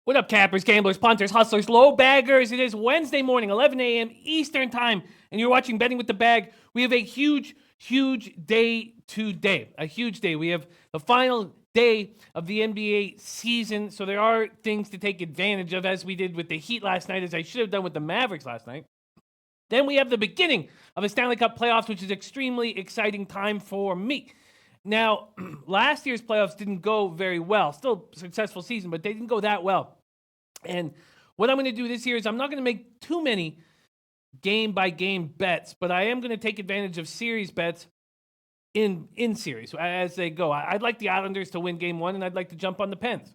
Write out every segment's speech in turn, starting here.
What up, cappers, gamblers, punters, hustlers, low baggers? It is Wednesday morning, 11 a.m. Eastern Time, and you're watching Betting with the Bag. We have a huge day today. A huge day. We have the final day of the NBA season, so there are things to take advantage of, as we did with the Heat last night, as I should have done with the Mavericks last night. Then we have the beginning of the Stanley Cup Playoffs, which is an extremely exciting time for me. Now, last year's playoffs didn't go very well. Still a successful season, but they didn't go that well. And what I'm going to do this year is I'm not going to make too many game-by-game bets, but I am going to take advantage of series bets in series as they go. I'd like the Islanders to win game one, and I'd like to jump on the Pens.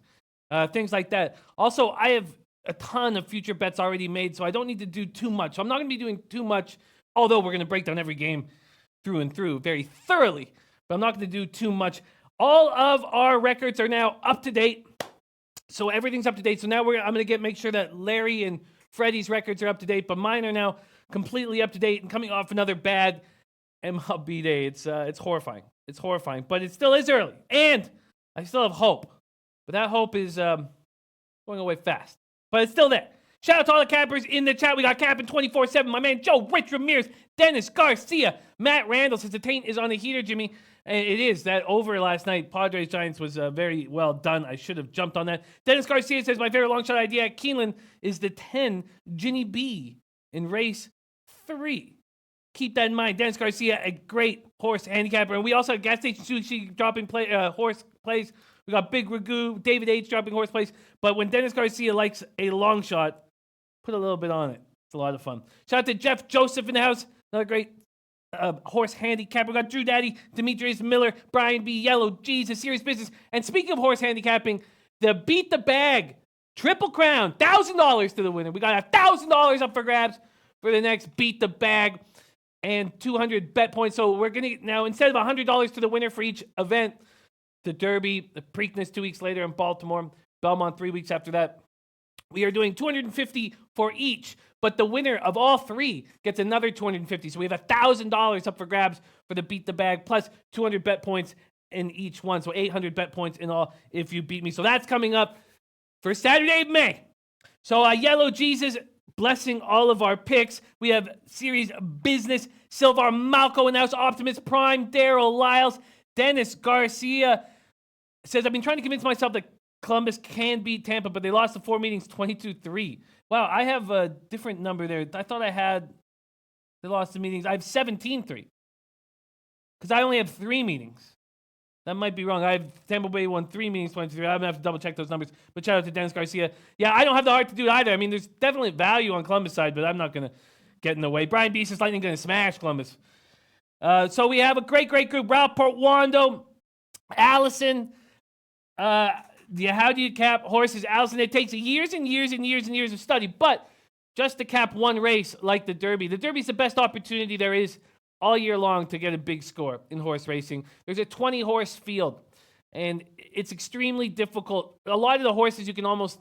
Things like that. Also, I have a ton of future bets already made, so I don't need to do too much. So I'm not going to be doing too much, although we're going to break down every game through and through very thoroughly. But I'm not going to do too much. All of our records are now up to date. So everything's up to date. So now I'm going to make sure that Larry and Freddie's records are up to date, but mine are now completely up to date and coming off another bad MLB day. It's horrifying. It's horrifying, but it still is early, and I still have hope. But that hope is going away fast. But it's still there. Shout out to all the cappers in the chat. We got capping 24/7. My man Joe, Rich Ramirez, Dennis Garcia, Matt Randall says the taint is on the heater, Jimmy. And it is. That over last night, Padres Giants, was very well done. I should have jumped on that. Dennis Garcia says my favorite long shot idea at Keeneland is the 10 Ginny B in race 3. Keep that in mind. Dennis Garcia, a great horse handicapper. And we also have Gas Station Sushi dropping horse plays. We got Big Ragu, David H. dropping horse plays. But when Dennis Garcia likes a long shot, put a little bit on it. It's a lot of fun. Shout out to Jeff Joseph in the house. Another great horse handicapper. We got Drew Daddy, Demetrius Miller, Brian B. Yellow, Jesus, Serious Business. And speaking of horse handicapping, the Beat the Bag Triple Crown, $1,000 to the winner. We got $1,000 up for grabs for the next Beat the Bag and 200 bet points. So we're going to, now instead of $100 to the winner for each event, the Derby, the Preakness 2 weeks later in Baltimore, Belmont 3 weeks after that, we are doing $250 for each, but the winner of all three gets another $250. So we have $1,000 up for grabs for the Beat the Bag, plus 200 bet points in each one. So 800 bet points in all if you beat me. So that's coming up for Saturday, May. So Yellow Jesus blessing all of our picks. We have Series Business, Silvar Malco in the house, Optimus Prime, Daryl Lyles, Dennis Garcia says, I've been trying to convince myself that Columbus can beat Tampa, but they lost the 4 meetings 22-3. Wow, I have a different number there. I thought I had they lost the meetings. I have 17-3 because I only have 3 meetings. That might be wrong. I have Tampa Bay won 3 meetings 23. I'm going to have to double check those numbers. But shout out to Dennis Garcia. Yeah, I don't have the heart to do it either. I mean, there's definitely value on Columbus side, but I'm not going to get in the way. Brian B says Lightning going to smash Columbus. So we have a great group. Ralph Portwando, Allison, how do you cap horses? Allison, it takes years and years of study, but just to cap one race like the Derby. The Derby is the best opportunity there is all year long to get a big score in horse racing. There's a 20-horse field, and it's extremely difficult. A lot of the horses, you can almost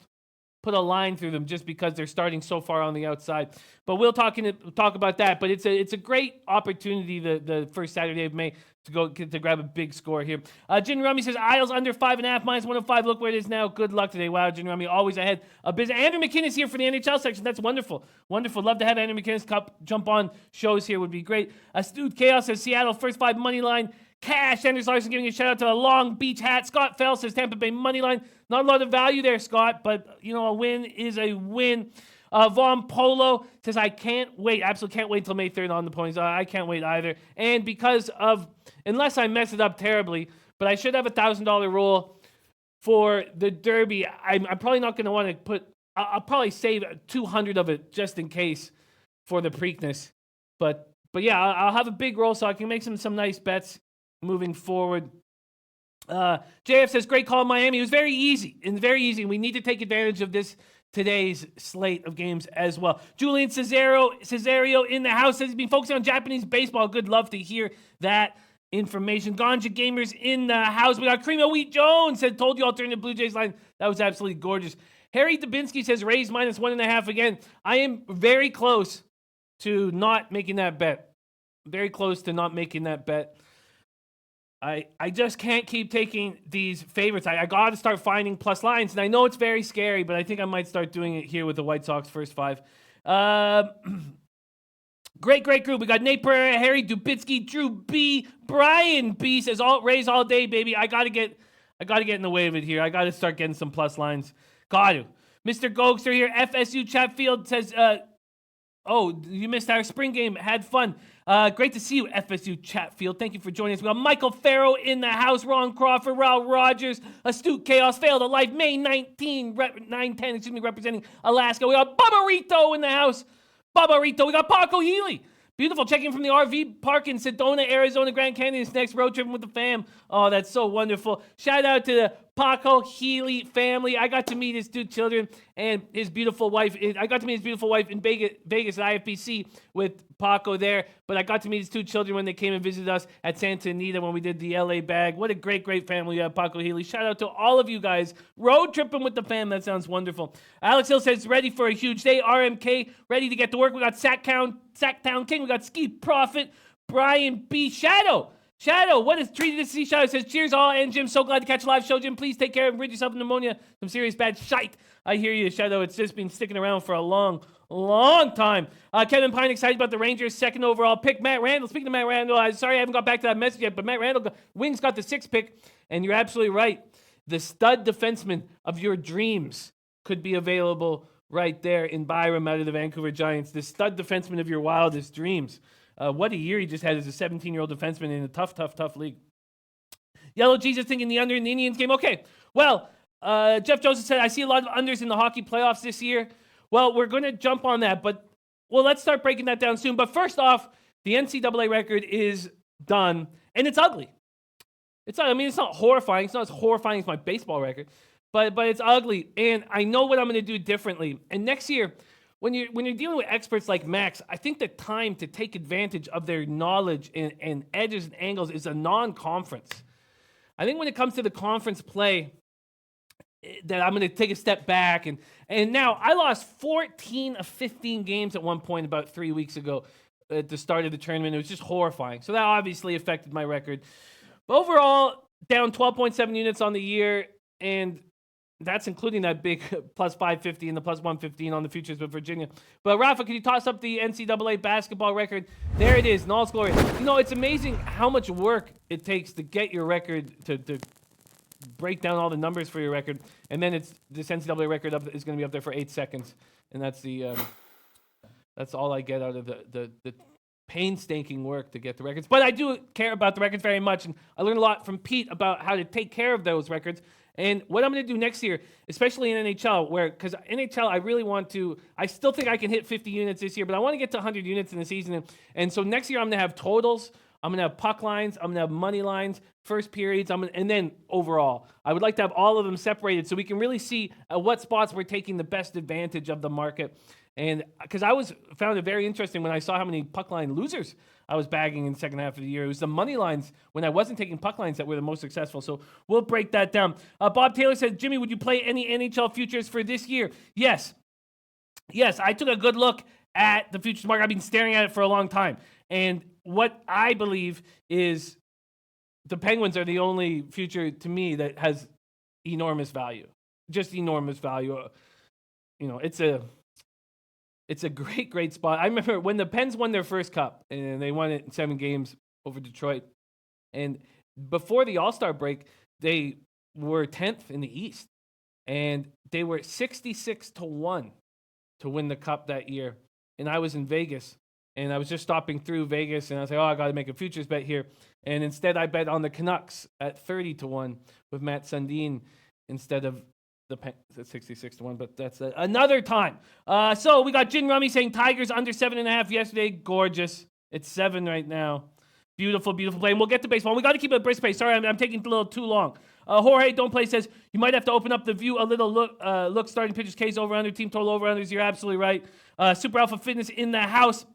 put a line through them just because they're starting so far on the outside. But we'll talk about that. But it's a great opportunity the first Saturday of May to grab a big score here. Jin Rummy says Isles under 5.5 minus 105. Look where it is now. Good luck today. Wow, Jin Rummy always ahead of business. Andrew McKinnis here for the NHL section. That's wonderful. Love to have Andrew McKinnis jump on shows here. Would be great. Astute Chaos says Seattle first 5 money line. Cash. Anders Larson giving a shout out to the Long Beach hat. Scott Fell says Tampa Bay money line. Not a lot of value there, Scott, but a win is a win. Von Polo says I can't wait. Absolutely can't wait until May 3rd on the ponies. I can't wait either. And because of, unless I mess it up terribly, but I should have $1,000 rule for the Derby. I'm probably not going to want to put. I'll probably save 200 of it just in case for the Preakness. But yeah, I'll have a big roll so I can make some nice bets moving forward. JF says, great call, Miami. It was very easy. We need to take advantage of today's slate of games as well. Julian Cesario in the house says he's been focusing on Japanese baseball. Good, love to hear that information. Ganja Gamers in the house. We got Creamo Wheat Jones said, told you I'll turn the Blue Jays line. That was absolutely gorgeous. Harry Dubinsky says, Rays minus 1.5 again. I am very close to not making that bet. Very close to not making that bet. I just can't keep taking these favorites. I got to start finding plus lines, and I know it's very scary, but I think I might start doing it here with the White Sox first five. Great group. We got Nate Pereira, Harry Dubitsky, Drew B, Brian B says Rays all day, baby. I gotta get in the way of it here. I gotta start getting some plus lines. Got to. Mr. Gokster here. FSU Chatfield says, oh, you missed our spring game. Had fun. Great to see you, FSU Chatfield. Thank you for joining us. We got Michael Farrow in the house. Ron Crawford, Raul Rogers, Astute Chaos, Failed of Life, May 910, representing Alaska. We got Bubba Rito in the house. We got Paco Healy. Beautiful. Checking from the RV park in Sedona, Arizona, Grand Canyon. This next road trip with the fam. Oh, that's so wonderful. Shout out to the Paco Healy family. I got to meet his two children and his beautiful wife. I got to meet his beautiful wife in Vegas at IFBC with Paco there. But I got to meet his two children when they came and visited us at Santa Anita when we did the LA bag. What a great family you have, Paco Healy. Shout out to all of you guys. Road tripping with the fam. That sounds wonderful. Alex Hill says, ready for a huge day. RMK, ready to get to work. We got Sacktown King. We got Ski Prophet. Brian B. Shadow, what is treated to see? Shadow says, cheers all, and Jim, so glad to catch a live show. Jim, please take care and rid yourself of pneumonia. Some serious bad shite. I hear you, Shadow. It's just been sticking around for a long time. Kevin Pine excited about the Rangers' second overall pick. Matt Randall, speaking of Matt Randall, I'm sorry I haven't got back to that message yet, but Matt Randall, Wings got the 6th pick, and you're absolutely right. The stud defenseman of your dreams could be available right there in Byram out of the Vancouver Giants. The stud defenseman of your wildest dreams. What a year he just had as a 17-year-old defenseman in a tough league. Yellow Jesus thinking the under in the Indians game. Okay, well, Jeff Joseph said, I see a lot of unders in the hockey playoffs this year. Well, we're going to jump on that, but let's start breaking that down soon. But first off, the NCAA record is done, and it's ugly. It's not horrifying. It's not as horrifying as my baseball record, but it's ugly, and I know what I'm going to do differently. And next year, when you're dealing with experts like Max, I think the time to take advantage of their knowledge and edges and angles is a non-conference. I think when it comes to the conference play, that I'm going to take a step back. And now, I lost 14 of 15 games at one point about 3 weeks ago at the start of the tournament. It was just horrifying. So that obviously affected my record. But overall, down 12.7 units on the year, and that's including that big plus 550 and the plus 115 on the futures with Virginia. But Rafa, can you toss up the NCAA basketball record? There it is, in all its glory. It's amazing how much work it takes to get your record, to break down all the numbers for your record. And then this NCAA record is going to be up there for 8 seconds. And that's that's all I get out of the painstaking work to get the records. But I do care about the records very much. And I learned a lot from Pete about how to take care of those records. And what I'm going to do next year, especially in NHL, because NHL, I still think I can hit 50 units this year, but I want to get to 100 units in the season. And so next year, I'm going to have totals, I'm going to have puck lines, I'm going to have money lines, first periods, and then overall. I would like to have all of them separated so we can really see at what spots we're taking the best advantage of the market. And because found it very interesting when I saw how many puck line losers I was bagging in the second half of the year. It was the money lines when I wasn't taking puck lines that were the most successful. So we'll break that down. Bob Taylor said, Jimmy, would you play any NHL futures for this year? Yes, I took a good look at the futures market. I've been staring at it for a long time. And what I believe is the Penguins are the only future to me that has enormous value. Just enormous value. It's a great spot. I remember when the Pens won their first cup, and they won it in 7 games over Detroit. And before the All-Star break, they were 10th in the East. And they were 66-1 to win the cup that year. And I was in Vegas, and I was just stopping through Vegas, and I was like, I got to make a futures bet here. And instead, I bet on the Canucks at 30-1 with Matt Sundin instead of the 66-1, but that's another time. So we got Jin Rummy saying Tigers under 7.5 yesterday. Gorgeous. It's 7 right now. Beautiful play. And we'll get to baseball. We got to keep it a brisk pace. Sorry, I'm taking a little too long. Jorge Don't Play says you might have to open up the view a little. Look starting pitchers case over under, team total over unders. You're absolutely right. Super Alpha Fitness in the house.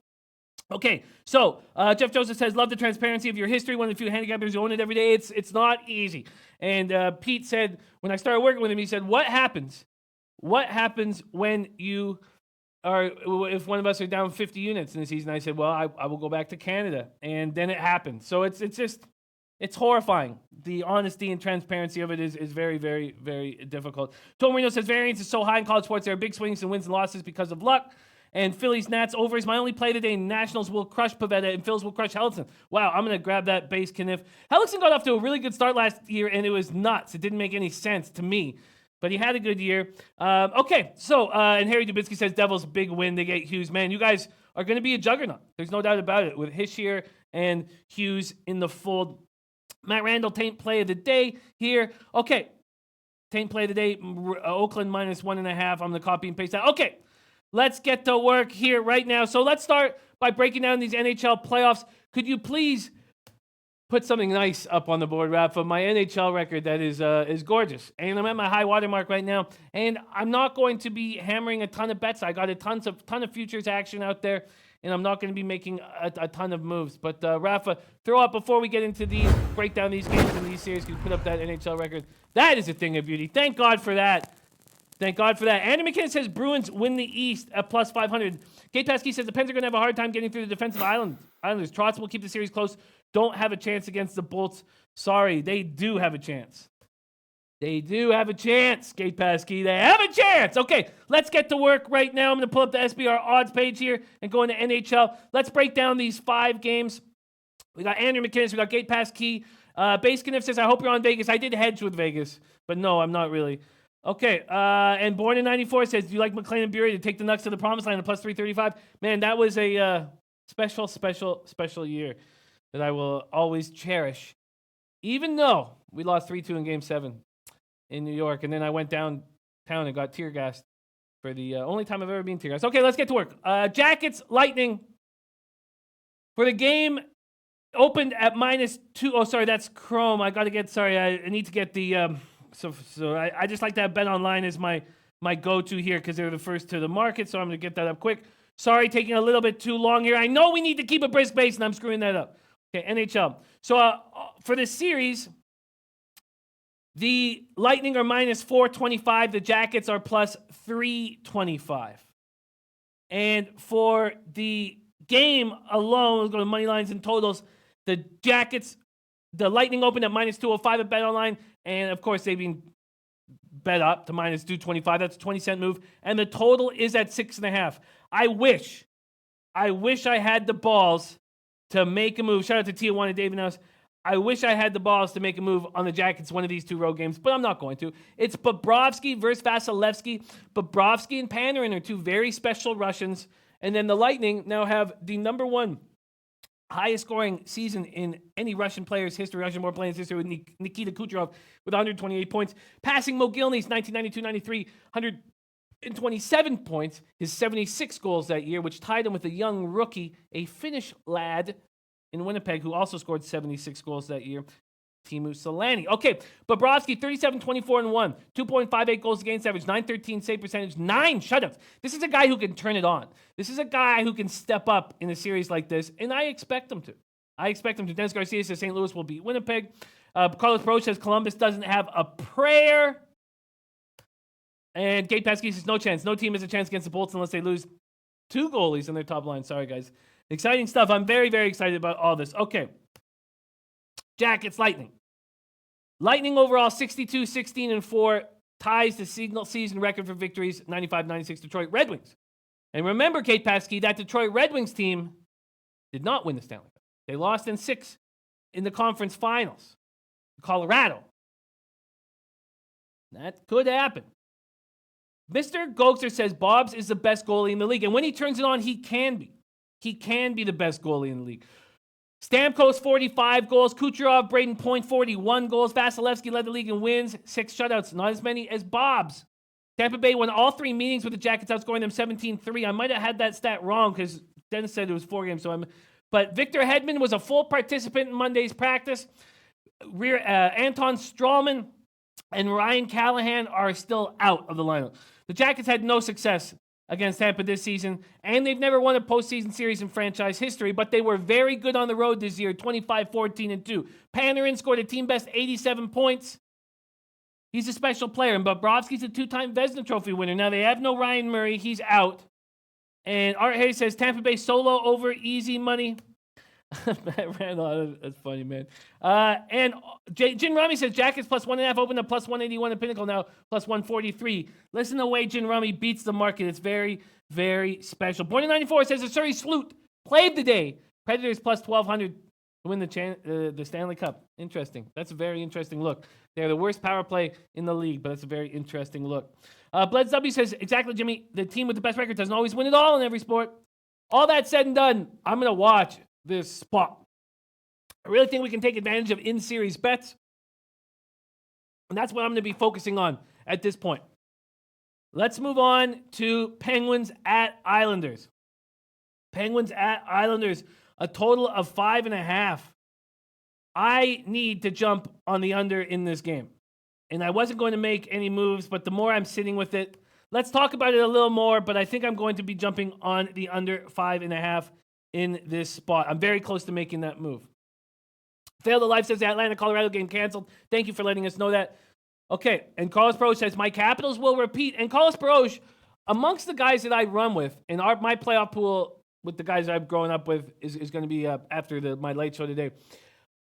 Okay, so Jeff Joseph says, love the transparency of your history. One of the few handicappers who own it every day. It's not easy. And Pete said, when I started working with him, he said, what happens when you are, if one of us are down 50 units in the season? I said, well, I will go back to Canada. And then it happened. So it's just, It's horrifying. The honesty and transparency of it is very, very, very difficult. Tom Marino says variance is so high in college sports. There are big swings in wins and losses because of luck. And Phillies Nats over is my only play today. Nationals will crush Pavetta and Phils will crush Hellickson. Wow, I'm going to grab that base, Kniff. Hellickson got off to a really good start last year, and it was nuts. It didn't make any sense to me. But he had a good year. And Harry Dubitsky says Devils big win. They get Hughes. Man, you guys are going to be a juggernaut. There's no doubt about it with Hischier and Hughes in the fold. Matt Randall, taint play of the day here. Okay, taint play of the day. Oakland minus 1.5. I'm going to copy and paste that. Okay, let's get to work here right now. So let's start by breaking down these NHL playoffs. Could you please put something nice up on the board, Rafa? My NHL record that is gorgeous, and I'm at my high water mark right now. And I'm not going to be hammering a ton of bets. I got a ton of futures action out there, and I'm not going to be making a ton of moves. But Rafa, throw up before we get into these, break down these games in these series. Could you put up that NHL record? That is a thing of beauty. Thank God for that. Thank God for that. Andrew McKinnon says Bruins win the East at plus 500. Gate Pasky says the Pens are going to have a hard time getting through the defensive Islanders. Trotz will keep the series close. Don't have a chance against the Bolts. Sorry, they do have a chance. They do have a chance, Gate Pasky. They have a chance. Okay, let's get to work right now. I'm going to pull up the SBR odds page here and go into NHL. Let's break down these 5 games. We got Andrew McKinnon. We got Gate Pasky. Base Kniff says, I hope you're on Vegas. I did hedge with Vegas, but no, I'm not really. Okay, and Born in 94 says, do you like McLean and Bury to take the Nucks to the promised land at plus 335? Man, that was a special year that I will always cherish, even though we lost 3-2 in Game 7 in New York, and then I went downtown and got tear gassed for the only time I've ever been tear gassed. Okay, let's get to work. Jackets, Lightning. For the game, opened at -2. Oh, sorry, that's Chrome. I need to get the... So I just like to have Bet Online as my go-to here because they're the first to the market, so I'm going to get that up quick. Sorry, taking a little bit too long here. I know we need to keep a brisk pace, and I'm screwing that up. Okay, NHL. So for this series, the Lightning are -425. The Jackets are plus 325. And for the game alone, we'll go to money lines and totals. The Lightning opened at -205 at Bet Online. And, of course, they've been bet up to -225. That's a 20-cent move. And the total is at 6.5. I wish I had the balls to make a move. Shout out to Tijuana David House. I wish I had the balls to make a move on the Jackets one of these 2 road games, but I'm not going to. It's Bobrovsky versus Vasilevsky. Bobrovsky and Panarin are 2 very special Russians. And then the Lightning now have the number 1 highest scoring season in any Russian player's history, Russian more players' history, with Nikita Kucherov with 128 points. Passing Mogilny's 1992-93, 127 points, his 76 goals that year, which tied him with a young rookie, a Finnish lad in Winnipeg, who also scored 76 goals that year, Teemu Selanne. Okay, Bobrovsky, 37-24-1, 2.58 goals against average, .913 save percentage, 9 shutouts. This is a guy who can turn it on. This is a guy who can step up in a series like this, and I expect him to. Dennis Garcia says St. Louis will beat Winnipeg. Carlos Pro says Columbus doesn't have a prayer. And Gate Pasky says no chance. No team has a chance against the Bolts unless they lose 2 goalies in their top line. Sorry, guys. Exciting stuff. I'm very, very excited about all this. Okay. Jackets, Lightning. Lightning overall 62-16-4, ties the season record for victories, 95-96 Detroit Red Wings. And remember, Kate Pasky, that Detroit Red Wings team did not win the Stanley Cup. They lost in 6 in the conference finals. Colorado. That could happen. Mr. Gokser says Bob's is the best goalie in the league. And when he turns it on, he can be. He can be the best goalie in the league. Stamkos, 45 goals. Kucherov, Braden Point, 41 goals. Vasilevsky led the league in wins, 6 shutouts. Not as many as Bob's. Tampa Bay won all 3 meetings with the Jackets, outscoring them 17-3. I might have had that stat wrong because Dennis said it was 4 games. But Victor Hedman was a full participant in Monday's practice. Anton Strawman and Ryan Callahan are still out of the lineup. The Jackets had no success against Tampa this season, and they've never won a postseason series in franchise history, but they were very good on the road this year, 25-14-2. Panarin scored a team-best 87 points. He's a special player, and Bobrovsky's a 2-time Vezina Trophy winner. Now, they have no Ryan Murray. He's out. And Art Hayes says Tampa Bay solo over easy money. Matt Randall, that's funny, man. And Jin Rummy says Jackets plus 1.5 opened up plus 181 at Pinnacle, now plus 143. Listen to the way Jin Rummy beats the market. It's very, very special. Born in 94 says the Surrey Sloot played the day. Predators plus 1,200 to win the Stanley Cup. Interesting. That's a very interesting look. They're the worst power play in the league, but that's a very interesting look. Bleds W says, exactly, Jimmy. The team with the best record doesn't always win it all in every sport. All that said and done, I'm going to watch this spot. I really think we can take advantage of in-series bets. And that's what I'm going to be focusing on at this point. Let's move on to Penguins at Islanders. Penguins at Islanders, a total of 5.5. I need to jump on the under in this game. And I wasn't going to make any moves, but the more I'm sitting with it, let's talk about it a little more, but I think I'm going to be jumping on the under 5.5 in this spot. I'm very close to making that move. Failed to Life says the Atlanta-Colorado game canceled. Thank you for letting us know that. Okay, and Carlos Baroche says, my Capitals will repeat. And Carlos Baroche, amongst the guys that I run with, in my playoff pool with the guys I've grown up with is going to be after my late show today.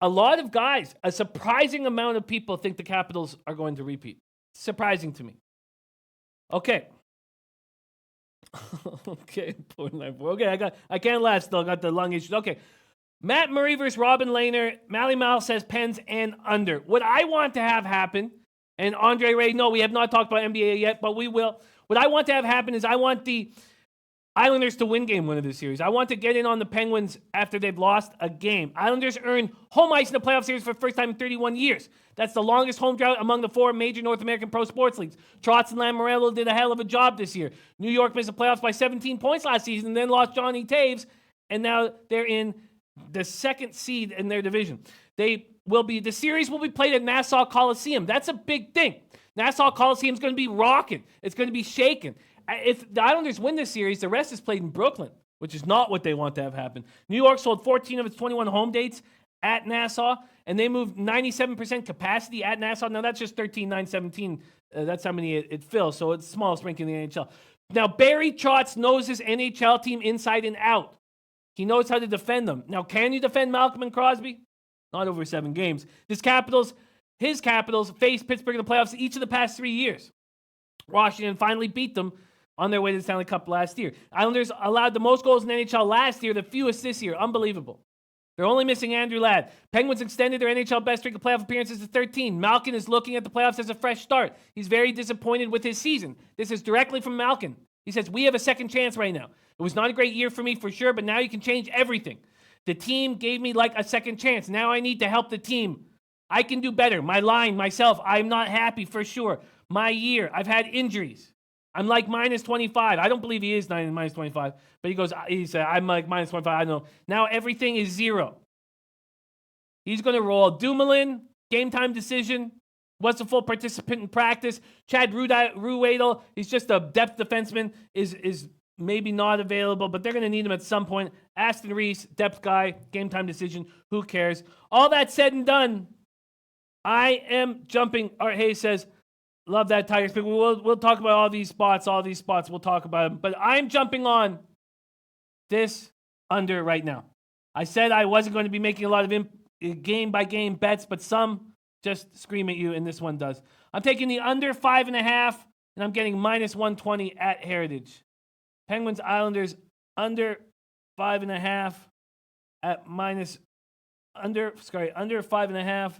A lot of guys, a surprising amount of people think the Capitals are going to repeat. Surprising to me. Okay. Okay, I can't laugh still. I got the lung issues. Okay. Matt Murray versus Robin Lehner. Mally Mal says Pens and under. What I want to have happen, and Andre Ray, no, we have not talked about NBA yet, but we will. What I want to have happen is I want the Islanders to win game one of this series. I want to get in on the Penguins after they've lost a game. Islanders earned home ice in the playoff series for the first time in 31 years. That's the longest home drought among the 4 major North American pro sports leagues. Trotz and Lamoriello did a hell of a job this year. New York missed the playoffs by 17 points last season and then lost Johnny Taves, and now they're in the second seed in their division. The series will be played at Nassau Coliseum. That's a big thing. Nassau Coliseum is going to be rocking. It's going to be shaking. If the Islanders win this series, the rest is played in Brooklyn, which is not what they want to have happen. New York sold 14 of its 21 home dates at Nassau, and they moved 97% capacity at Nassau. Now, that's just 13,917. That's how many it fills, so it's the smallest rink in the NHL. Now, Barry Trotz knows his NHL team inside and out. He knows how to defend them. Now, can you defend Malcolm and Crosby? Not over 7 games. His Capitals faced Pittsburgh in the playoffs each of the past 3 years. Washington finally beat them on their way to the Stanley Cup last year. Islanders allowed the most goals in the NHL last year, the fewest this year. Unbelievable. They're only missing Andrew Ladd. Penguins extended their NHL best streak of playoff appearances to 13. Malkin is looking at the playoffs as a fresh start. He's very disappointed with his season. This is directly from Malkin. He says, we have a second chance right now. It was not a great year for me for sure, but now you can change everything. The team gave me like a second chance. Now I need to help the team. I can do better. My line, myself, I'm not happy for sure. My year, I've had injuries. I'm like minus 25. I don't believe he is minus 25. But he said, I'm like minus 25. I don't know. Now everything is 0. He's going to roll. Dumoulin, game time decision. Was a full participant in practice. Chad Ruhwedel, he's just a depth defenseman, is maybe not available, but they're going to need him at some point. Aston Reese, depth guy, game time decision. Who cares? All that said and done, I am jumping. Art Hayes says, love that Tigers pick. We'll talk about all these spots. We'll talk about them. But I'm jumping on this under right now. I said I wasn't going to be making a lot of game-by-game bets, but some just scream at you, and this one does. I'm taking the under 5.5, and I'm getting minus 120 at Heritage. Penguins Islanders under 5.5 at under 5.5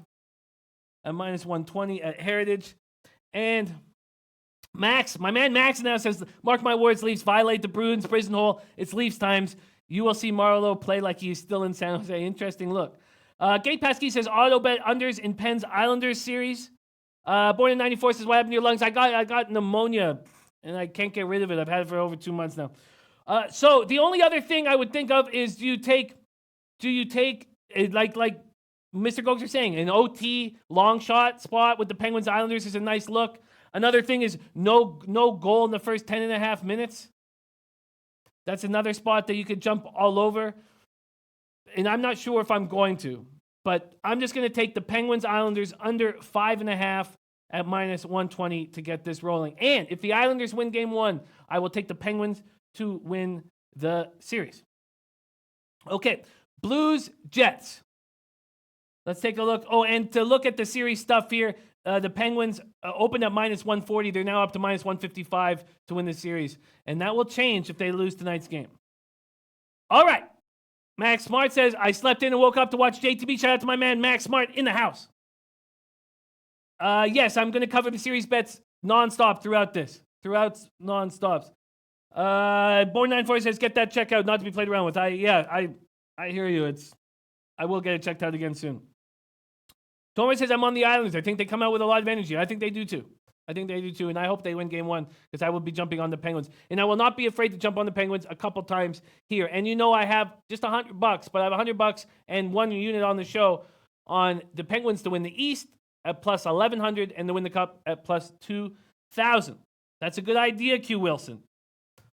at minus 120 at Heritage. And Max, my man Max now says, mark my words, Leafs violate the Bruins prison hole. It's Leafs times. You will see Marleau play like he's still in San Jose. Interesting look. Gate Pasky says, auto bet unders in Pens Islanders series. Born in 94 says, what happened to your lungs? I got pneumonia, and I can't get rid of it. I've had it for over 2 months now. So the only other thing I would think of is, do you take like Mr. Gokes are saying, an OT long shot spot with the Penguins Islanders is a nice look. Another thing is no goal in the first 10.5 minutes. That's another spot that you could jump all over. And I'm not sure if I'm going to, but I'm just going to take the Penguins Islanders under 5.5 at minus 120 to get this rolling. And if the Islanders win game 1, I will take the Penguins to win the series. Okay. Blues, Jets. Let's take a look. Oh, and to look at the series stuff here, the Penguins opened at minus 140. They're now up to minus 155 to win the series. And that will change if they lose tonight's game. All right. Max Smart says, I slept in and woke up to watch JTB. Shout out to my man, Max Smart, in the house. Yes, I'm going to cover the series bets nonstop throughout this. Throughout nonstops. Born94 says, get that check out, not to be played around with. I hear you. I will get it checked out again soon. Thomas says, I'm on the Islanders. I think they come out with a lot of energy. I think they do too. And I hope they win game one because I will be jumping on the Penguins. And I will not be afraid to jump on the Penguins a couple times here. And you know I have just $100, but I have $100 and one unit on the show on the Penguins to win the East at plus 1,100 and to win the Cup at plus 2,000. That's a good idea, Q Wilson.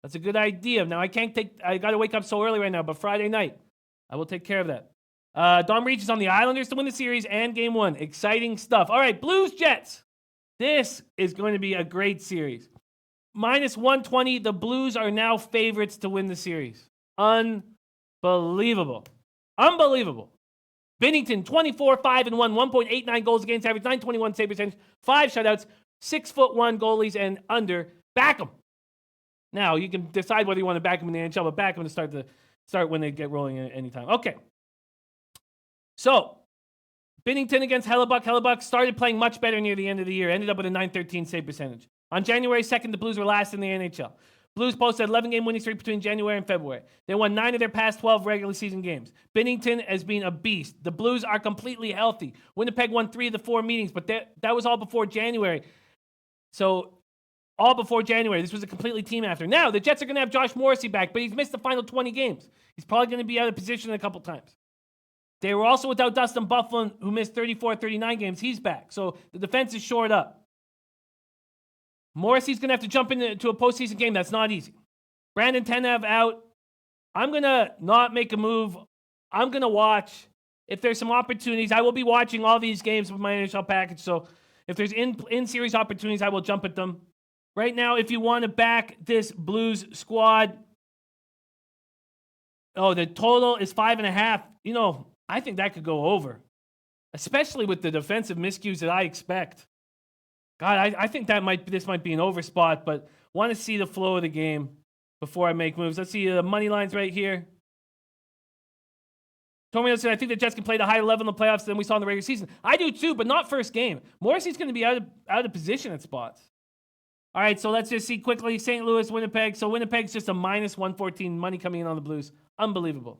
That's a good idea. Now, I got to wake up so early right now, but Friday night, I will take care of that. Dom Reach is on the Islanders to win the series and game one. Exciting stuff. All right, Blues Jets. This is going to be a great series. Minus 120. The Blues are now favorites to win the series. Unbelievable. Binnington, 24-5-1, 1.89 goals against average, 921 save percentage, 5 shutouts, 6'1" goalies, and under. Back them. Now, you can decide whether you want to back them in the NHL, but back them to start when they get rolling at any time. Okay. So, Binnington against Hellebuck. Hellebuck started playing much better near the end of the year. Ended up with a .913 save percentage. On January 2nd, the Blues were last in the NHL. Blues posted 11-game winning streak between January and February. They won 9 of their past 12 regular season games. Binnington has been a beast. The Blues are completely healthy. Winnipeg won 3 of the 4 meetings, but that was all before January. So, all before January. This was a completely team after. Now, the Jets are going to have Josh Morrissey back, but he's missed the final 20 games. He's probably going to be out of position a couple times. They were also without Dustin Byfuglien, who missed 34-39 games. He's back. So the defense is shored up. Morrissey's going to have to jump into a postseason game. That's not easy. Brandon Tanev out. I'm going to not make a move. I'm going to watch. If there's some opportunities, I will be watching all these games with my NHL package. So if there's in-series opportunities, I will jump at them. Right now, if you want to back this Blues squad, the total is 5.5. I think that could go over, especially with the defensive miscues that I expect. God, I think this might be an over spot, but want to see the flow of the game before I make moves. Let's see the money lines right here. Tommy said, I think the Jets can play the higher level in the playoffs than we saw in the regular season. I do too, but not first game. Morrissey's going to be out of position at spots. All right, so let's just see quickly. St. Louis, Winnipeg. So Winnipeg's just a minus 114 money coming in on the Blues. Unbelievable.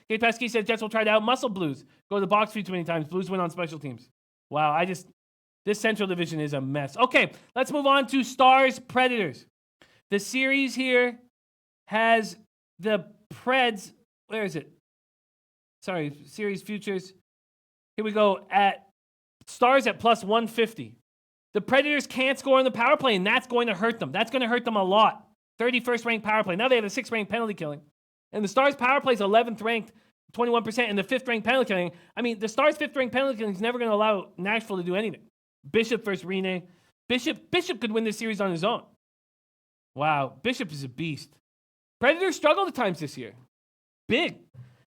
Kate Pesky said Jets will try to outmuscle Blues. Go to the box few too many times. Blues win on special teams. Wow, this Central Division is a mess. Okay, let's move on to Stars Predators. The series here has the Preds. Where is it? Sorry, series futures. Here we go at Stars at plus 150. The Predators can't score on the power play, and that's going to hurt them. That's going to hurt them a lot. 31st ranked power play. Now they have a 6th ranked penalty killing. And the Stars' power play is 11th ranked, 21%, and the 5th ranked penalty killing. I mean, the Stars' 5th ranked penalty killing is never going to allow Nashville to do anything. Bishop versus Rene. Bishop could win this series on his own. Wow, Bishop is a beast. Predators struggled at times this year. Big.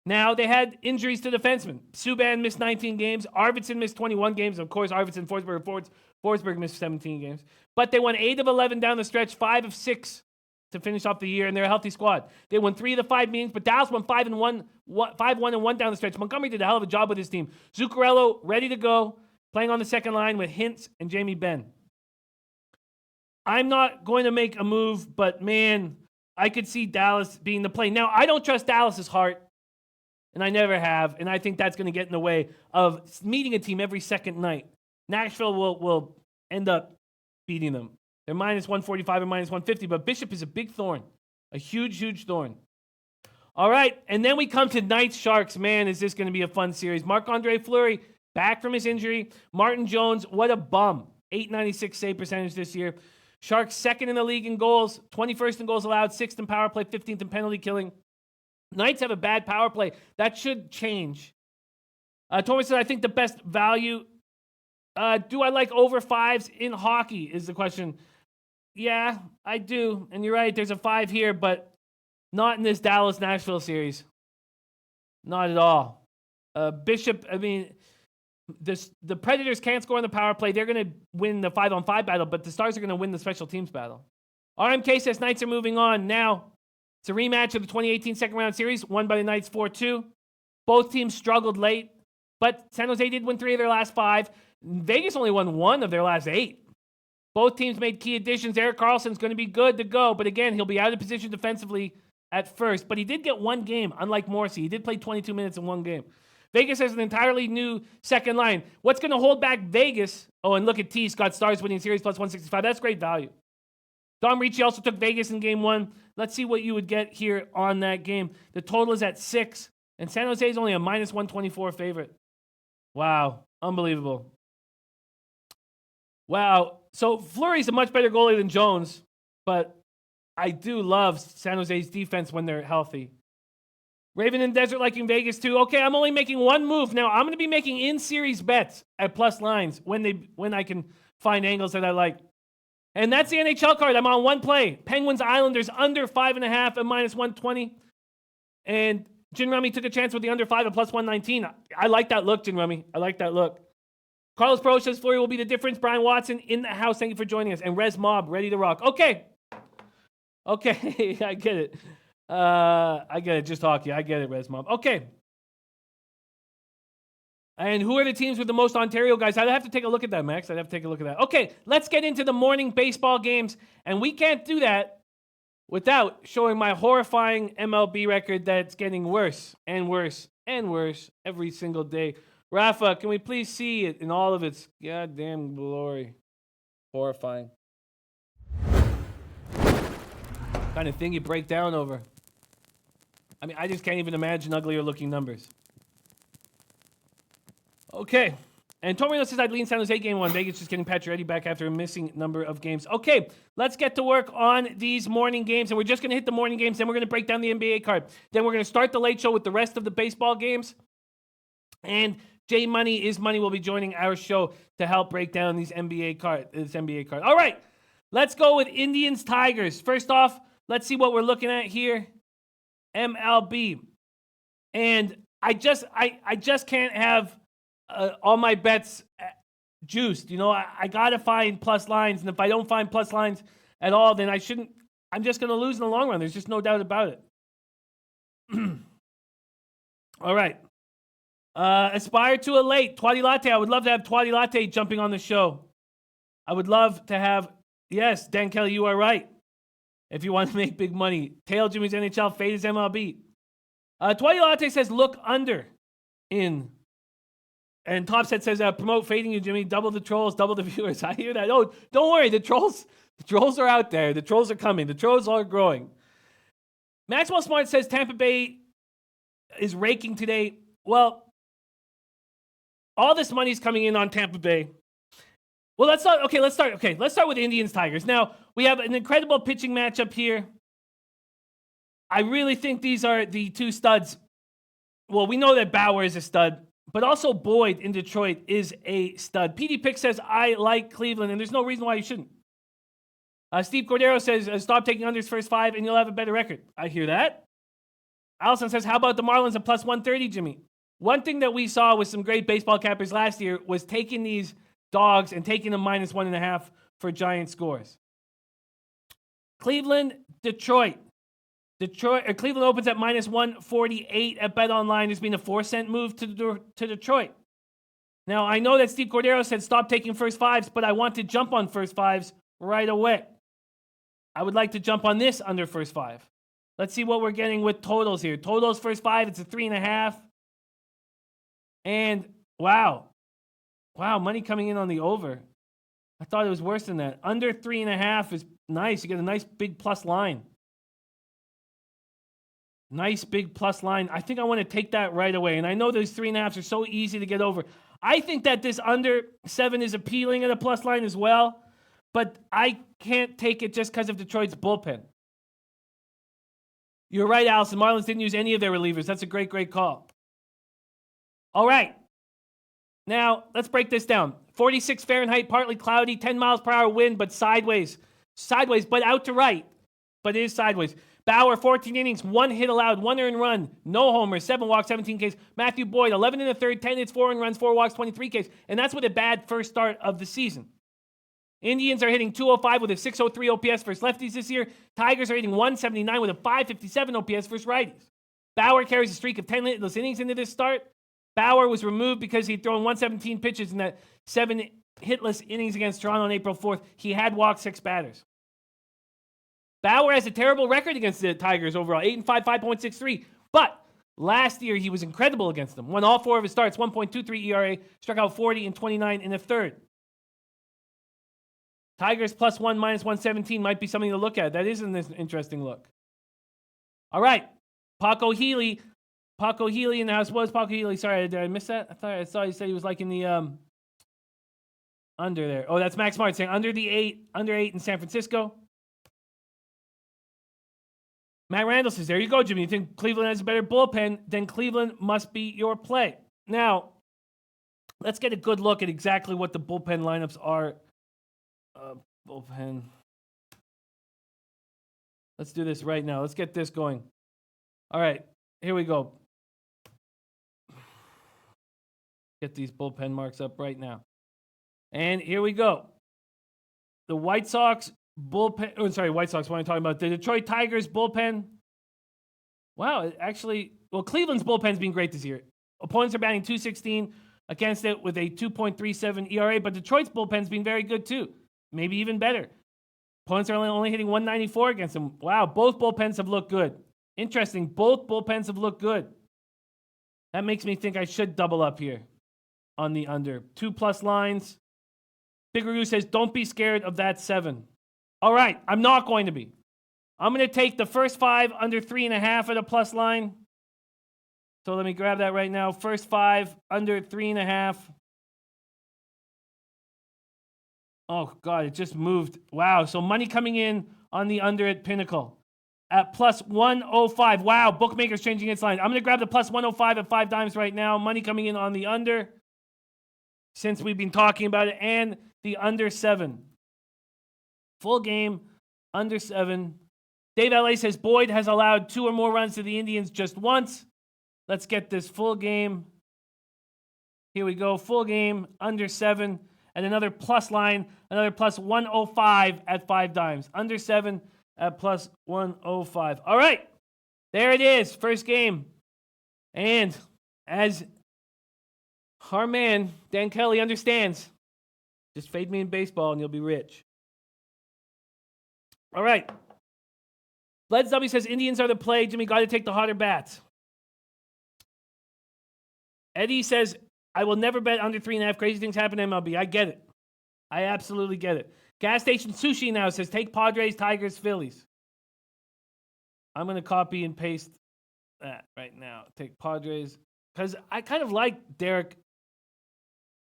Now, they had injuries to defensemen. Subban missed 19 games. Arvidsson missed 21 games. Of course, Arvidsson, Forsberg missed 17 games. But they won 8 of 11 down the stretch, 5 of 6 to finish off the year, and they're a healthy squad. They won 3 of the 5 meetings, but Dallas won 5-1 down the stretch. Montgomery did a hell of a job with his team. Zuccarello ready to go, playing on the second line with Hintz and Jamie Benn. I'm not going to make a move, but man, I could see Dallas being the play. Now, I don't trust Dallas's heart, and I never have, and I think that's going to get in the way of meeting a team every second night. Nashville will end up beating them. They're minus 145 and minus 150, but Bishop is a big thorn. A huge, huge thorn. All right, and then we come to Knights Sharks. Man, is this going to be a fun series. Marc-Andre Fleury, back from his injury. Martin Jones, what a bum. 896 save percentage this year. Sharks second in the league in goals, 21st in goals allowed, 6th in power play, 15th in penalty killing. Knights have a bad power play. That should change. Torres said, I think the best value. Do I like over 5s in hockey is the question. Yeah, I do. And you're right, there's a 5 here, but not in this Dallas-Nashville series. Not at all. Bishop, I mean, the Predators can't score on the power play. They're going to win the 5-on-5 battle, but the Stars are going to win the special teams battle. RMK says Knights are moving on. Now, it's a rematch of the 2018 second round series, won by the Knights 4-2. Both teams struggled late, but San Jose did win 3 of their last 5. Vegas only won 1 of their last 8. Both teams made key additions. Erik Karlsson's going to be good to go, but again, he'll be out of position defensively at first. But he did get 1 game, unlike Morrissey. He did play 22 minutes in 1 game. Vegas has an entirely new second line. What's going to hold back Vegas? Oh, and look at T. Scott Stars winning series plus 165. That's great value. Dom Ricci also took Vegas in game 1. Let's see what you would get here on that game. The total is at 6, and San Jose is only a minus 124 favorite. Wow. Unbelievable. Wow. So Fleury's a much better goalie than Jones, but I do love San Jose's defense when they're healthy. Raven and Desert liking Vegas too. Okay, I'm only making 1 move. Now, I'm going to be making in-series bets at plus lines when I can find angles that I like. And that's the NHL card. I'm on 1 play. Penguins Islanders under 5.5 at minus 120. And Jin Rummy took a chance with the under 5 at plus 119. I like that look, Jin Rummy. I like that look. Carlos Pro says Fleury will be the difference. Brian Watson in the house. Thank you for joining us. And Res Mob, ready to rock. Okay, I get it. I get it. Just hockey. I get it, Res Mob. Okay. And who are the teams with the most Ontario guys? I'd have to take a look at that, Max. I'd have to take a look at that. Okay, let's get into the morning baseball games. And we can't do that without showing my horrifying MLB record that's getting worse and worse and worse every single day. Rafa, can we please see it in all of its goddamn glory? Horrifying. Kind of thing you break down over. I mean, I just can't even imagine uglier looking numbers. Okay. And Torino says I'd lean San Jose game 1. Vegas just getting Pacioretty back after a missing number of games. Okay, let's get to work on these morning games. And we're just going to hit the morning games. Then we're going to break down the NBA card. Then we're going to start the late show with the rest of the baseball games. And Jay Money is Money will be joining our show to help break down this NBA card. All right, let's go with Indians Tigers. First off, let's see what we're looking at here. MLB. And I just can't have all my bets juiced. You know, I got to find plus lines. And if I don't find plus lines at all, then I'm just going to lose in the long run. There's just no doubt about it. All right. Aspire to a late. Twatty Latte. I would love to have Twatty Latte jumping on the show. I would love to have, yes, Dan Kelly, you are right. If you want to make big money. Tail Jimmy's NHL, fade is MLB. Twatty Latte says, look under in. And Topset says, promote fading you, Jimmy. Double the trolls, double the viewers. I hear that. Oh, don't worry. The trolls are out there. The trolls are coming. The trolls are growing. Maxwell Smart says Tampa Bay is raking today. Well, all this money is coming in on Tampa Bay. Well, let's start with Indians Tigers. Now, we have an incredible pitching matchup here. I really think these are the 2 studs. Well, we know that Bauer is a stud, but also Boyd in Detroit is a stud. PD Pick says, I like Cleveland, and there's no reason why you shouldn't. Steve Cordero says, stop taking unders first 5, and you'll have a better record. I hear that. Allison says, how about the Marlins at plus 130, Jimmy? One thing that we saw with some great baseball cappers last year was taking these dogs and taking them minus 1.5 for giant scores. Cleveland, Detroit. Cleveland opens at minus 148 at BetOnline. There's been a 4-cent move to Detroit. Now, I know that Steve Cordero said stop taking first 5s, but I want to jump on first 5s right away. I would like to jump on this under first 5. Let's see what we're getting with totals here. Totals first 5, it's a 3.5. And wow, money coming in on the over. I thought it was worse than that. Under 3.5 is nice. You get a nice big plus line. Nice big plus line. I think I want to take that right away. And I know those 3.5s are so easy to get over. I think that this under 7 is appealing at a plus line as well. But I can't take it just because of Detroit's bullpen. You're right, Allison. Marlins didn't use any of their relievers. That's a great, great call. All right. Now, let's break this down. 46 Fahrenheit, partly cloudy, 10 miles per hour wind, but sideways. Sideways, but out to right. But it is sideways. Bauer, 14 innings, 1 hit allowed, 1 earned run, no homers, 7 walks, 17 Ks. Matthew Boyd, 11 in the third, 10 hits, 4 earned runs, 4 walks, 23 Ks. And that's with a bad first start of the season. Indians are hitting 205 with a 603 OPS versus lefties this year. Tigers are hitting 179 with a 557 OPS versus righties. Bauer carries a streak of 10 hitless innings into this start. Bauer was removed because he'd thrown 117 pitches in that 7 hitless innings against Toronto on April 4th. He had walked 6 batters. Bauer has a terrible record against the Tigers overall, 8-5, 5.63. But last year, he was incredible against them. Won all 4 of his starts, 1.23 ERA, struck out 40 and 29 in the third. Tigers +1, -117 might be something to look at. That is an interesting look. All right. Paco Healy in the house. What was Paco Healy? Sorry, did I miss that? I saw you said he was like in the under there. Oh, that's Max Smart saying under 8 in San Francisco. Matt Randall says, there you go, Jimmy. You think Cleveland has a better bullpen? Then Cleveland must be your play. Now, let's get a good look at exactly what the bullpen lineups are. Bullpen. Let's do this right now. Let's get this going. All right, here we go. Get these bullpen marks up right now. And here we go. The White Sox bullpen. Oh, sorry, White Sox. What am I talking about? The Detroit Tigers bullpen. Wow, Cleveland's bullpen's been great this year. Opponents are batting .216 against it with a 2.37 ERA, but Detroit's bullpen's been very good too. Maybe even better. Opponents are only hitting 194 against them. Wow, both bullpens have looked good. Interesting. Both bullpens have looked good. That makes me think I should double up here on the under. 2+ lines. Big Roo says, don't be scared of that 7. All right, I'm not going to be. I'm going to take the first 5 under 3.5 at a plus line. So let me grab that right now. First 5 under 3.5. Oh, God, it just moved. Wow, so money coming in on the under at Pinnacle at +105. Wow, bookmakers changing its line. I'm going to grab the +105 at 5 dimes right now. Money coming in on the under since we've been talking about it, and the under 7. Full game, under 7. Dave LA says Boyd has allowed 2 or more runs to the Indians just once. Let's get this full game. Here we go. Full game, under 7. And another plus line, another +105 at 5 dimes. Under 7 at +105. All right. There it is. First game. And as our man, Dan Kelly, understands, just fade me in baseball and you'll be rich. All right. Bleds W says Indians are the play. Jimmy, got to take the hotter bats. Eddie says, I will never bet under 3.5. Crazy things happen in MLB. I get it. I absolutely get it. Gas Station Sushi now says, take Padres, Tigers, Phillies. I'm going to copy and paste that right now. Take Padres. Because I kind of like Derek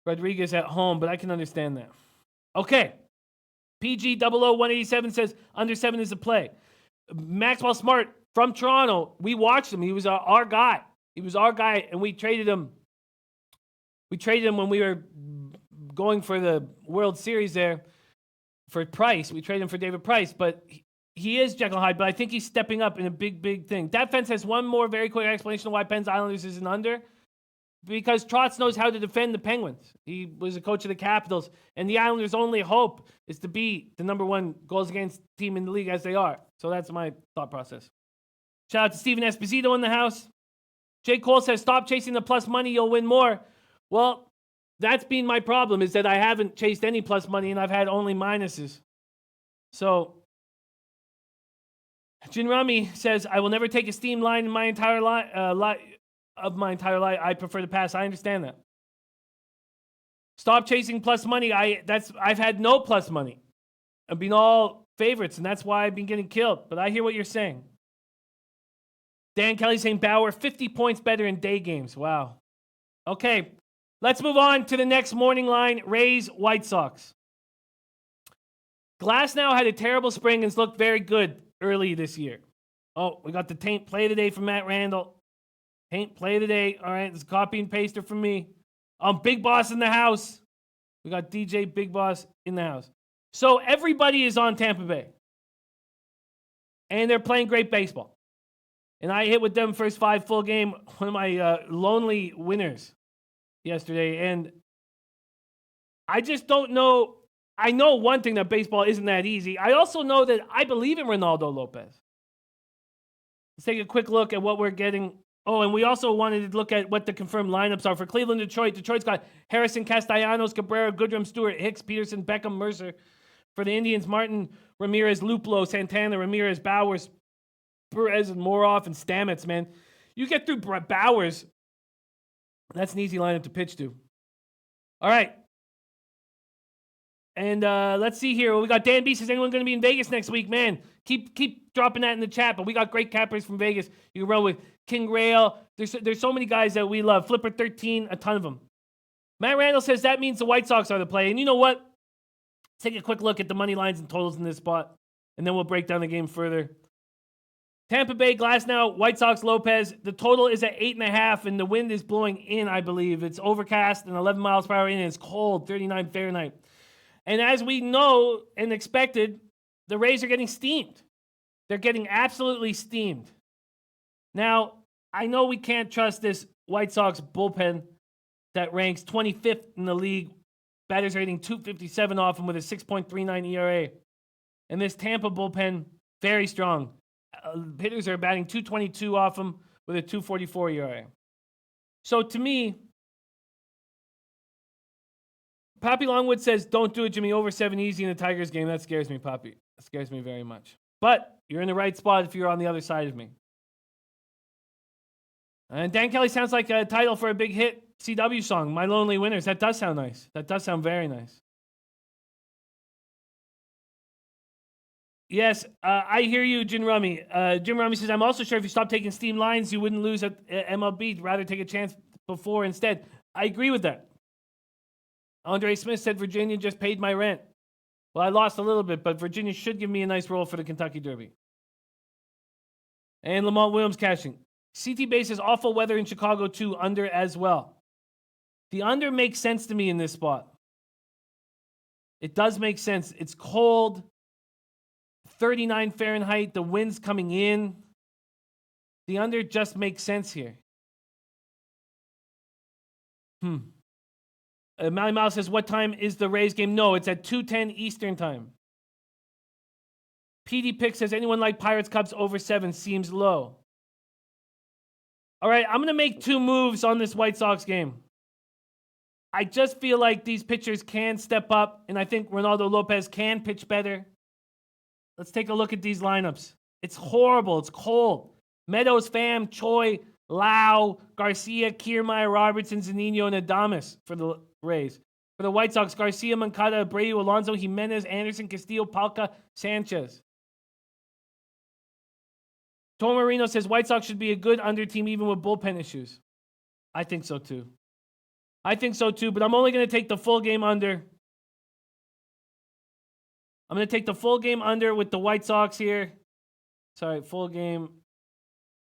Rodriguez at home, but I can understand that. Okay. PG 00187 says, under 7 is the play. Maxwell Smart from Toronto. We watched him. He was our guy. He was our guy, and we traded him. We traded him when we were going for the World Series there for Price. We traded him for David Price, but he is Jekyll and Hyde, but I think he's stepping up in a big, big thing. That fence has one more very quick explanation of why Penn's Islanders is an under. Because Trotz knows how to defend the Penguins. He was a coach of the Capitals, and the Islanders' only hope is to be the number 1 goals against team in the league as they are. So that's my thought process. Shout out to Steven Esposito in the house. Jay Cole says, stop chasing the plus money, you'll win more. Well, that's been my problem, is that I haven't chased any plus money and I've had only minuses. So, Jin Rami says, I will never take a steam line in my entire life. I prefer to pass. I understand that. Stop chasing plus money. I've had no plus money. I've been all favorites, and that's why I've been getting killed. But I hear what you're saying. Dan Kelly saying Bauer 50 points better in day games. Wow. Okay. Let's move on to the next morning line. Rays, White Sox. Glasnow had a terrible spring and looked very good early this year. Oh, we got the taint play today from Matt Randall. Taint play today. All right, this is copy and paster from me. Big Boss in the house. We got DJ Big Boss in the house. So everybody is on Tampa Bay. And they're playing great baseball. And I hit with them first 5 full game, one of my lonely winners yesterday. And I just don't know. I know one thing, that baseball isn't that easy. I also know that I believe in Ronaldo Lopez. Let's take a quick look at what we're getting. Oh, and we also wanted to look at what the confirmed lineups are for Cleveland, Detroit. Detroit's got Harrison, Castellanos, Cabrera, Goodrum, Stewart, Hicks, Peterson, Beckham, Mercer. For the Indians, Martin, Ramirez, Luplo, Santana, Ramirez, Bowers, Perez, and Moroff, and Stamets, man. You get through Bowers, that's an easy lineup to pitch to. All right. And let's see here. We got Dan B says, anyone going to be in Vegas next week? Man, keep dropping that in the chat. But we got great cappers from Vegas. You can run with King Rail. There's so many guys that we love. Flipper 13, a ton of them. Matt Randall says that means the White Sox are the play. And you know what? Let's take a quick look at the money lines and totals in this spot. And then we'll break down the game further. Tampa Bay, Glasnow, White Sox, Lopez. The total is at 8.5, and the wind is blowing in, I believe. It's overcast and 11 miles per hour in, and it's cold, 39 Fahrenheit. And as we know and expected, the Rays are getting steamed. They're getting absolutely steamed. Now, I know we can't trust this White Sox bullpen that ranks 25th in the league. Batters rating .257 off him with a 6.39 ERA. And this Tampa bullpen, very strong. Hitters are batting .222 off him with a 2.44 ERA. So to me, Poppy Longwood says, don't do it, Jimmy. Over 7 easy in the Tigers game. That scares me, Poppy. That scares me very much. But you're in the right spot if you're on the other side of me. And Dan Kelly sounds like a title for a big hit CW song, My Lonely Winners. That does sound nice. That does sound very nice. Yes, I hear you, Jim Rummy. Jim Rummy says, I'm also sure if you stop taking steam lines, you wouldn't lose at MLB. Rather take a chance before instead. I agree with that. Andre Smith said, Virginia just paid my rent. Well, I lost a little bit, but Virginia should give me a nice roll for the Kentucky Derby. And Lamont Williams cashing. CT Base says, awful weather in Chicago too, under as well. The under makes sense to me in this spot. It does make sense. It's cold. 39 Fahrenheit. The wind's coming in. The under just makes sense here. Mally Mouse says, what time is the Rays game? No, it's at 2:10 Eastern time. PD Pick says, anyone like Pirates Cubs over 7 seems low. All right, I'm going to make 2 moves on this White Sox game. I just feel like these pitchers can step up, and I think Ronaldo Lopez can pitch better. Let's take a look at these lineups. It's horrible. It's cold. Meadows, Pham, Choi, Lau, Garcia, Kiermaier, Robertson, Zunino, and Adames for the Rays. For the White Sox, Garcia, Moncada, Abreu, Alonso, Jimenez, Anderson, Castillo, Palca, Sanchez. Tom Marino says White Sox should be a good under team even with bullpen issues. I think so too. But I'm only going to take the full game under. I'm going to take the full game under with the White Sox here. Sorry, full game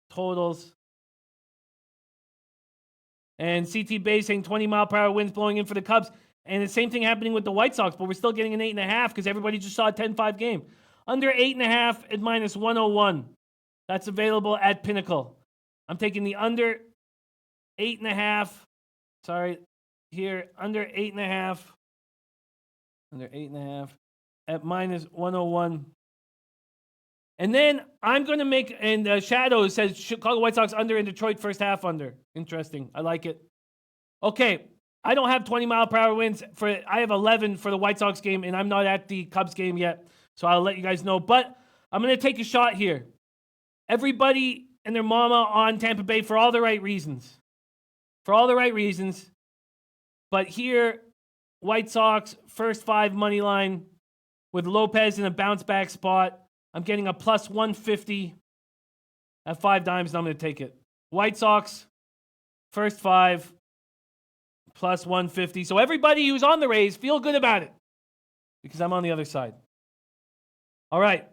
totals. And CT Bay saying 20 mile per hour winds blowing in for the Cubs. And the same thing happening with the White Sox, but we're still getting an 8.5 because everybody just saw a 10-5 game. Under 8.5 at minus 101. That's available at Pinnacle. I'm taking the under 8.5. Sorry, here, under 8.5. Under 8.5 at minus 101. And then I'm going to make, and Shadow says Chicago White Sox under and Detroit first half under. Interesting. I like it. Okay, I don't have 20 mile per hour winds. I have 11 for the White Sox game, and I'm not at the Cubs game yet. So I'll let you guys know. But I'm going to take a shot here. Everybody and their mama on Tampa Bay for all the right reasons. But here, White Sox, first 5 money line with Lopez in a bounce back spot. I'm getting a plus 150 at 5 dimes, and I'm going to take it. White Sox, first 5, plus 150. So everybody who's on the Rays, feel good about it because I'm on the other side. All right.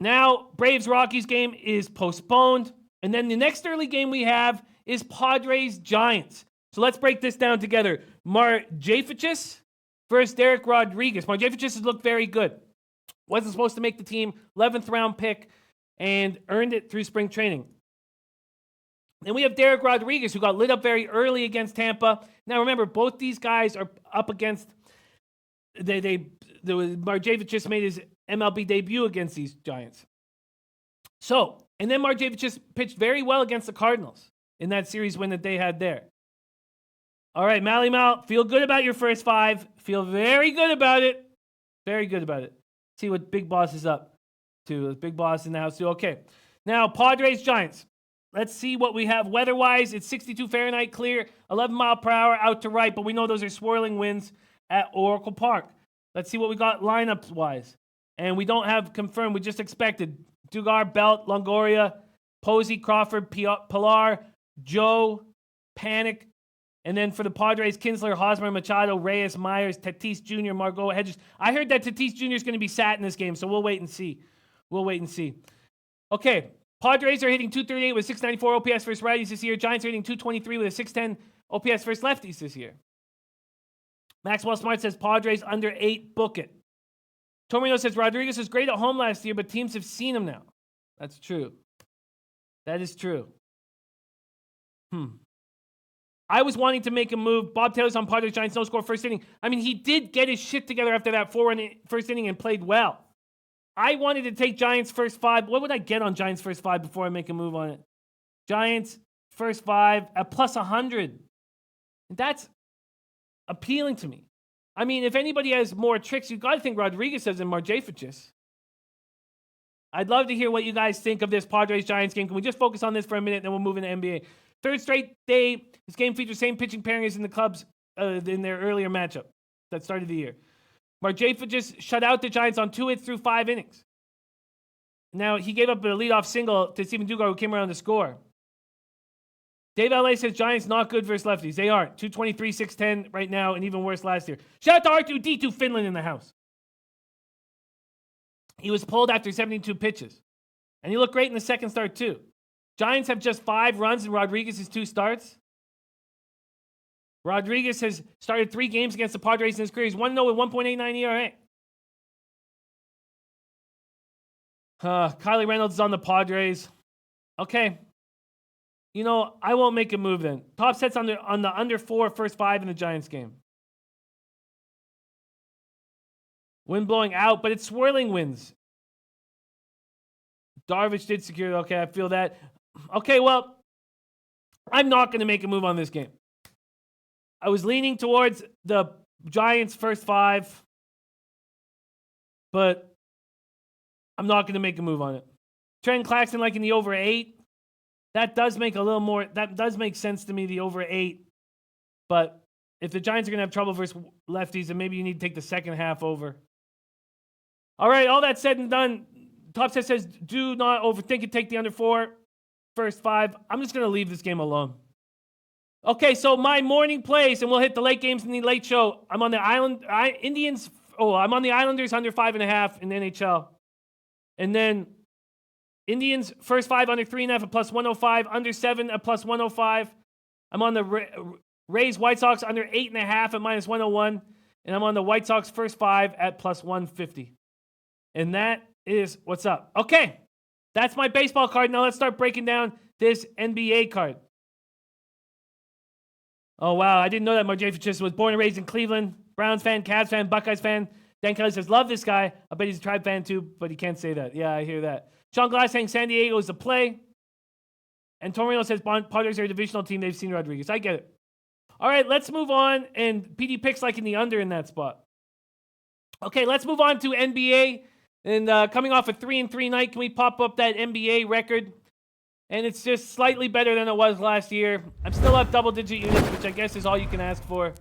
Now, Braves-Rockies game is postponed. And then the next early game we have is Padres-Giants. So let's break this down together. Marjaficis versus Derek Rodriguez. Marjaficis has looked very good. Wasn't supposed to make the team. 11th round pick and earned it through spring training. Then we have Derek Rodriguez, who got lit up very early against Tampa. Now remember, both these guys are up against. Marjevic just made his MLB debut against these Giants. So, and then Marjevic just pitched very well against the Cardinals in that series win that they had there. All right, Mally Mal, feel good about your first five. Feel very good about it. Very good about it. See what Big Boss is up to. Big Boss in the house too. Okay. Now, Padres, Giants. Let's see what we have weather-wise. It's 62 Fahrenheit, clear, 11 mile per hour out to right, but we know those are swirling winds at Oracle Park. Let's see what we got lineups-wise. And we don't have confirmed. We just expected Dugar, Belt, Longoria, Posey, Crawford, Pilar, Joe, Panic. And then for the Padres, Kinsler, Hosmer, Machado, Reyes, Myers, Tatis Jr., Margot, Hedges. I heard that Tatis Jr. is going to be sat in this game, so we'll wait and see. Okay, Padres are hitting .238 with 694 OPS versus righties this year. Giants are hitting .223 with a 610 OPS versus lefties this year. Maxwell Smart says Padres under 8, book it. Torino says Rodriguez was great at home last year, but teams have seen him now. That's true. That is true. I was wanting to make a move. Bob Taylor's on Padres Giants no score first inning. I mean, he did get his shit together after that 4-run first inning and played well. I wanted to take Giants first five. What would I get on Giants first five before I make a move on it? Giants first five at plus 100. That's appealing to me. I mean, if anybody has more tricks, you've got to think Rodriguez has in Marjevic. I'd love to hear what you guys think of this Padres-Giants game. Can we just focus on this for a minute, and then we'll move into NBA? Third straight day, this game features same pitching pairing as in the Cubs in their earlier matchup that started the year. Marjevic just shut out the Giants on 2 hits through 5 innings. Now, he gave up a leadoff single to Steven Dugar, who came around to score. Dave LA says Giants not good versus lefties. They aren't. 223, 610 right now, and even worse last year. Shout out to R2D2 Finland in the house. He was pulled after 72 pitches. And he looked great in the second start, too. Giants have just 5 runs in Rodriguez's 2 starts. Rodriguez has started 3 games against the Padres in his career. He's 1-0 with 1.89 ERA. Kylie Reynolds is on the Padres. Okay. You know, I won't make a move then. Top sets on the under 4 first 5 in the Giants game. Wind blowing out, but it's swirling winds. Darvish did secure. Okay, I feel that. Okay, well, I'm not going to make a move on this game. I was leaning towards the Giants first 5, but I'm not going to make a move on it. Trent Claxton like in the over 8. That does make a little more, that does make sense to me, the over 8. But if the Giants are going to have trouble versus lefties, then maybe you need to take the second half over. All right, all that said and done, Top Set says, do not overthink it. Take the under 4, first 5. I'm just going to leave this game alone. Okay, so my morning plays, and we'll hit the late games in the late show. I'm on the I'm on the Islanders under 5.5 in the NHL. And then Indians first 5 under 3.5 at plus 105, under 7 at plus 105. I'm on the Rays White Sox under 8.5 at minus 101. And I'm on the White Sox first 5 at plus 150. And that is what's up. Okay, that's my baseball card. Now let's start breaking down this NBA card. Oh, wow. I didn't know that Marjevic was born and raised in Cleveland. Browns fan, Cavs fan, Buckeyes fan. Dan Kelly says, love this guy. I bet he's a Tribe fan too, but he can't say that. Yeah, I hear that. Sean Glass saying San Diego is a play. And Torino says Padres are a divisional team. They've seen Rodriguez. I get it. All right, let's move on. And PD picks like in the under in that spot. Okay, let's move on to NBA. And coming off a 3-3 night, can we pop up that NBA record? And it's just slightly better than it was last year. I'm still up double-digit units, which I guess is all you can ask for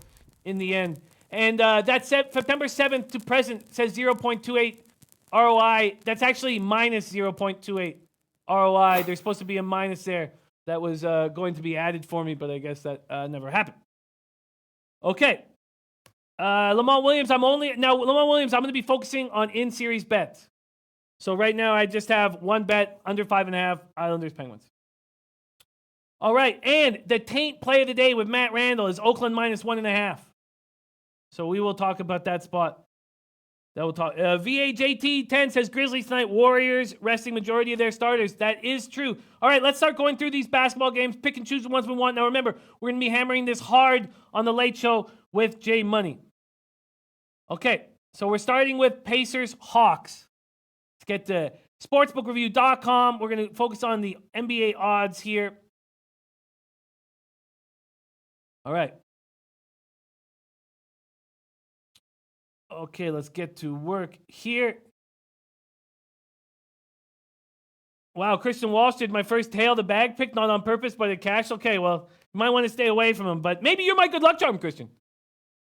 in the end. And that September 7th to present says 0.28 ROI. That's actually minus 0.28 ROI. There's supposed to be a minus there that was going to be added for me, but I guess that never happened. Okay. Lamont Williams, I'm going to be focusing on in-series bets. So right now, I just have one bet, under 5.5, Islanders, Penguins. All right, and the taint play of the day with Matt Randall is Oakland minus 1.5. So we will talk about that spot That will talk. VAJT10 says Grizzlies tonight, Warriors resting majority of their starters. That is true. All right, let's start going through these basketball games. Pick and choose the ones we want. Now remember, we're going to be hammering this hard on the Late Show with Jay Money. Okay, so we're starting with Pacers Hawks. Let's get to sportsbookreview.com. We're going to focus on the NBA odds here. All right. Okay, let's get to work here. Wow, Christian Walsh did my first tail the bag pick, not on purpose, but it cashed. Okay, well, you might want to stay away from him, but maybe you're my good luck charm, Christian.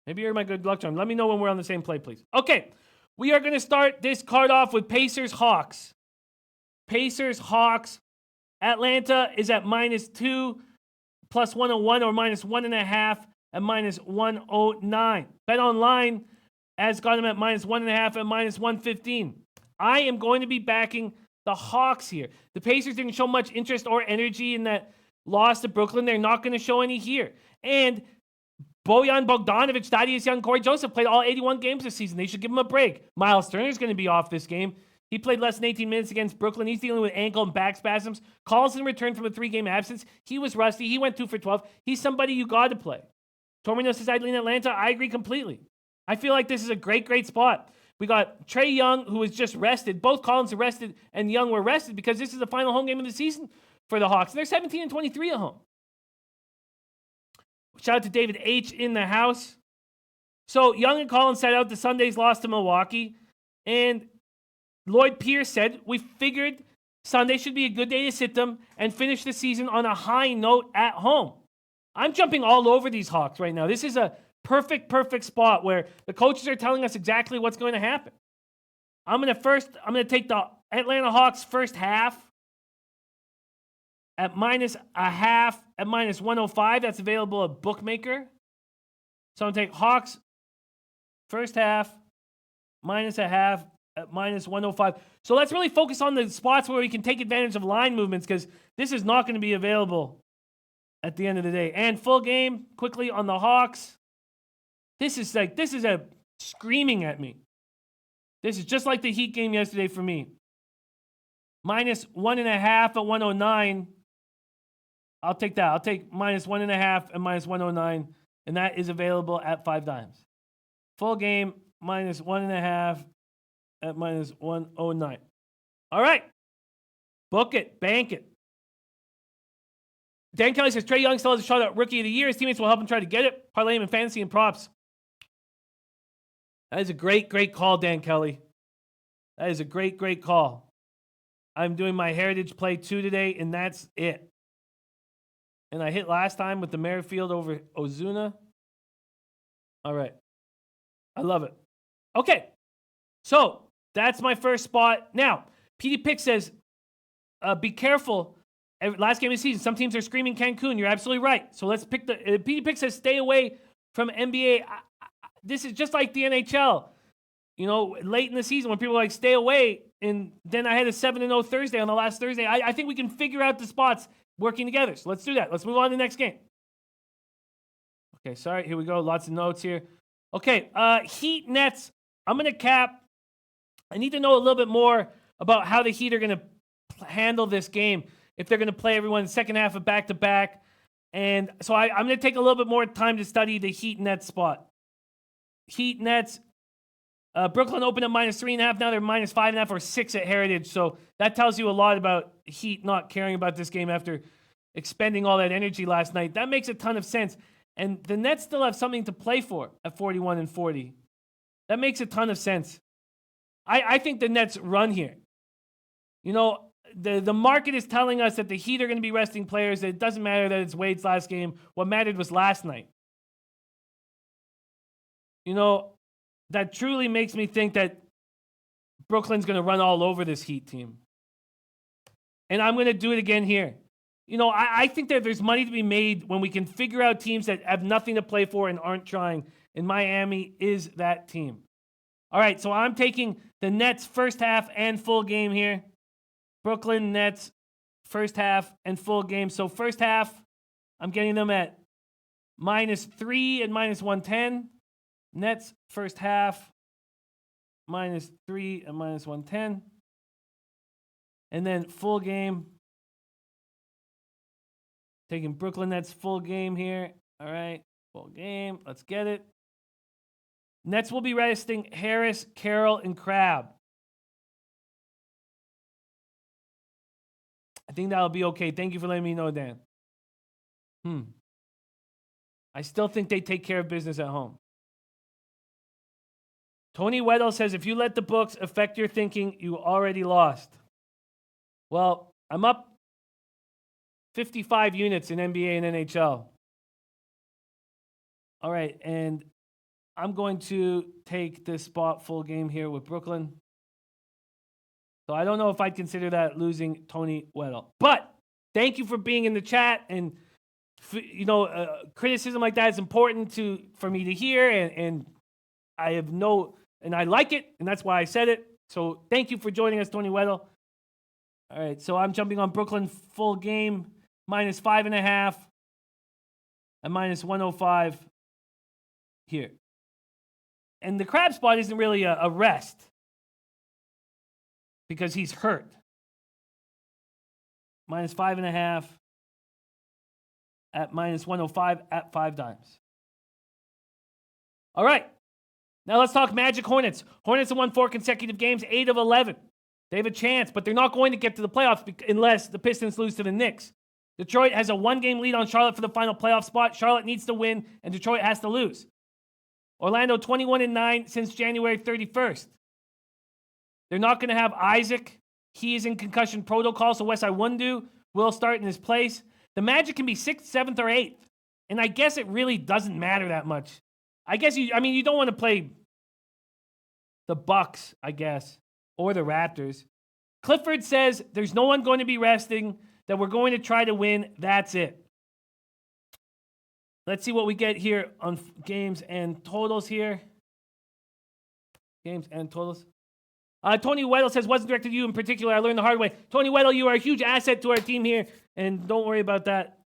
Maybe you're my good luck charm. Let me know when we're on the same play, please. Okay, we are going to start this card off with Pacers Hawks. Pacers Hawks. Atlanta is at -2, plus 101, or -1.5 at -109. Bet online has got him at -1.5 at -115. I am going to be backing the Hawks here. The Pacers didn't show much interest or energy in that loss to Brooklyn. They're not going to show any here. And Bojan Bogdanovic, Thaddeus Young, Corey Joseph played all 81 games this season. They should give him a break. Miles Turner's going to be off this game. He played less than 18 minutes against Brooklyn. He's dealing with ankle and back spasms. Collison returned from a 3-game absence. He was rusty. He went 2 for 12. He's somebody you got to play. Tormino says, I'd lean Atlanta. I agree completely. I feel like this is a great, great spot. We got Trae Young, who was just rested. Both Collins are rested and Young were rested because this is the final home game of the season for the Hawks. And they're 17-23 at home. Shout out to David H. in the house. So Young and Collins sat out the Sunday's loss to Milwaukee. And Lloyd Pierce said, we figured Sunday should be a good day to sit them and finish the season on a high note at home. I'm jumping all over these Hawks right now. This is a perfect spot where the coaches are telling us exactly what's going to happen. I'm going to take the Atlanta Hawks first half at -0.5 at -105. That's available at Bookmaker. So I'm going to take Hawks first half -0.5 at -105. So let's really focus on the spots where we can take advantage of line movements because this is not going to be available at the end of the day. And full game quickly on the Hawks. This is a screaming at me. This is just like the Heat game yesterday for me. -1.5 at 109. I'll take that. I'll take -1.5 at -109. And that is available at 5 dimes. Full game, -1.5 at -109. All right. Book it. Bank it. Dan Kelly says, Trae Young still has a shot at Rookie of the Year. His teammates will help him try to get it. Parlay him in fantasy and props. That is a great, great call, Dan Kelly. That is a great, great call. I'm doing my Heritage Play 2 today, and that's it. And I hit last time with the Merrifield over Ozuna. All right. I love it. Okay. So, that's my first spot. Now, PD Pick says, be careful. Last game of the season, some teams are screaming Cancun. You're absolutely right. So let's pick the... PD Pick says, stay away from NBA. This is just like the NHL. You know, late in the season when people are like, stay away. And then I had a 7-0 Thursday on the last Thursday. I think we can figure out the spots working together. So let's do that. Let's move on to the next game. Okay, sorry. Here we go. Lots of notes here. Okay, Heat Nets. I'm going to cap. I need to know a little bit more about how the Heat are going to handle this game. If they're going to play everyone in the second half of back-to-back. And so I'm going to take a little bit more time to study the Heat Nets spot. Heat Nets. Brooklyn opened at -3.5. Now they're -5.5 or 6 at Heritage. So that tells you a lot about Heat not caring about this game after expending all that energy last night. That makes a ton of sense. And the Nets still have something to play for at 41-40. That makes a ton of sense. I think the Nets run here. You know, the market is telling us that the Heat are going to be resting players. That it doesn't matter that it's Wade's last game. What mattered was last night. You know, that truly makes me think that Brooklyn's going to run all over this Heat team. And I'm going to do it again here. You know, I think that there's money to be made when we can figure out teams that have nothing to play for and aren't trying. And Miami is that team. All right, so I'm taking the Nets first half and full game here. Brooklyn Nets first half and full game. So first half, I'm getting them at -3 and -110. Nets first half -3 and -110. And then full game. Taking Brooklyn Nets full game here. All right, full game. Let's get it. Nets will be resting Harris, Carroll, and Crabbe. I think that'll be okay. Thank you for letting me know, Dan. I still think they take care of business at home. Tony Weddle says, if you let the books affect your thinking, you already lost. Well, I'm up 55 units in NBA and NHL. All right, and I'm going to take this spot full game here with Brooklyn. So I don't know if I'd consider that losing Tony Weddle. But thank you for being in the chat. And, criticism like that is important for me to hear. And I like it. And that's why I said it. So thank you for joining us, Tony Weddle. All right, so I'm jumping on Brooklyn full game, -5.5 and -105 here. And the Crabbe spot isn't really a rest because he's hurt. -5.5 at -105 at 5 times. All right. Now let's talk Magic Hornets. Hornets have won 4 consecutive games, 8 of 11. They have a chance, but they're not going to get to the playoffs unless the Pistons lose to the Knicks. Detroit has a 1-game lead on Charlotte for the final playoff spot. Charlotte needs to win, and Detroit has to lose. Orlando 21-9 since January 31st. They're not going to have Isaac. He is in concussion protocol, so Wesai Wundu will start in his place. The Magic can be 6th, 7th, or 8th. And I guess it really doesn't matter that much. I guess you don't want to play the Bucks, I guess, or the Raptors. Clifford says there's no one going to be resting, that we're going to try to win. That's it. Let's see what we get here on games and totals here. Games and totals. Tony Weddle says, wasn't directed to you in particular. I learned the hard way. Tony Weddle, you are a huge asset to our team here, and don't worry about that.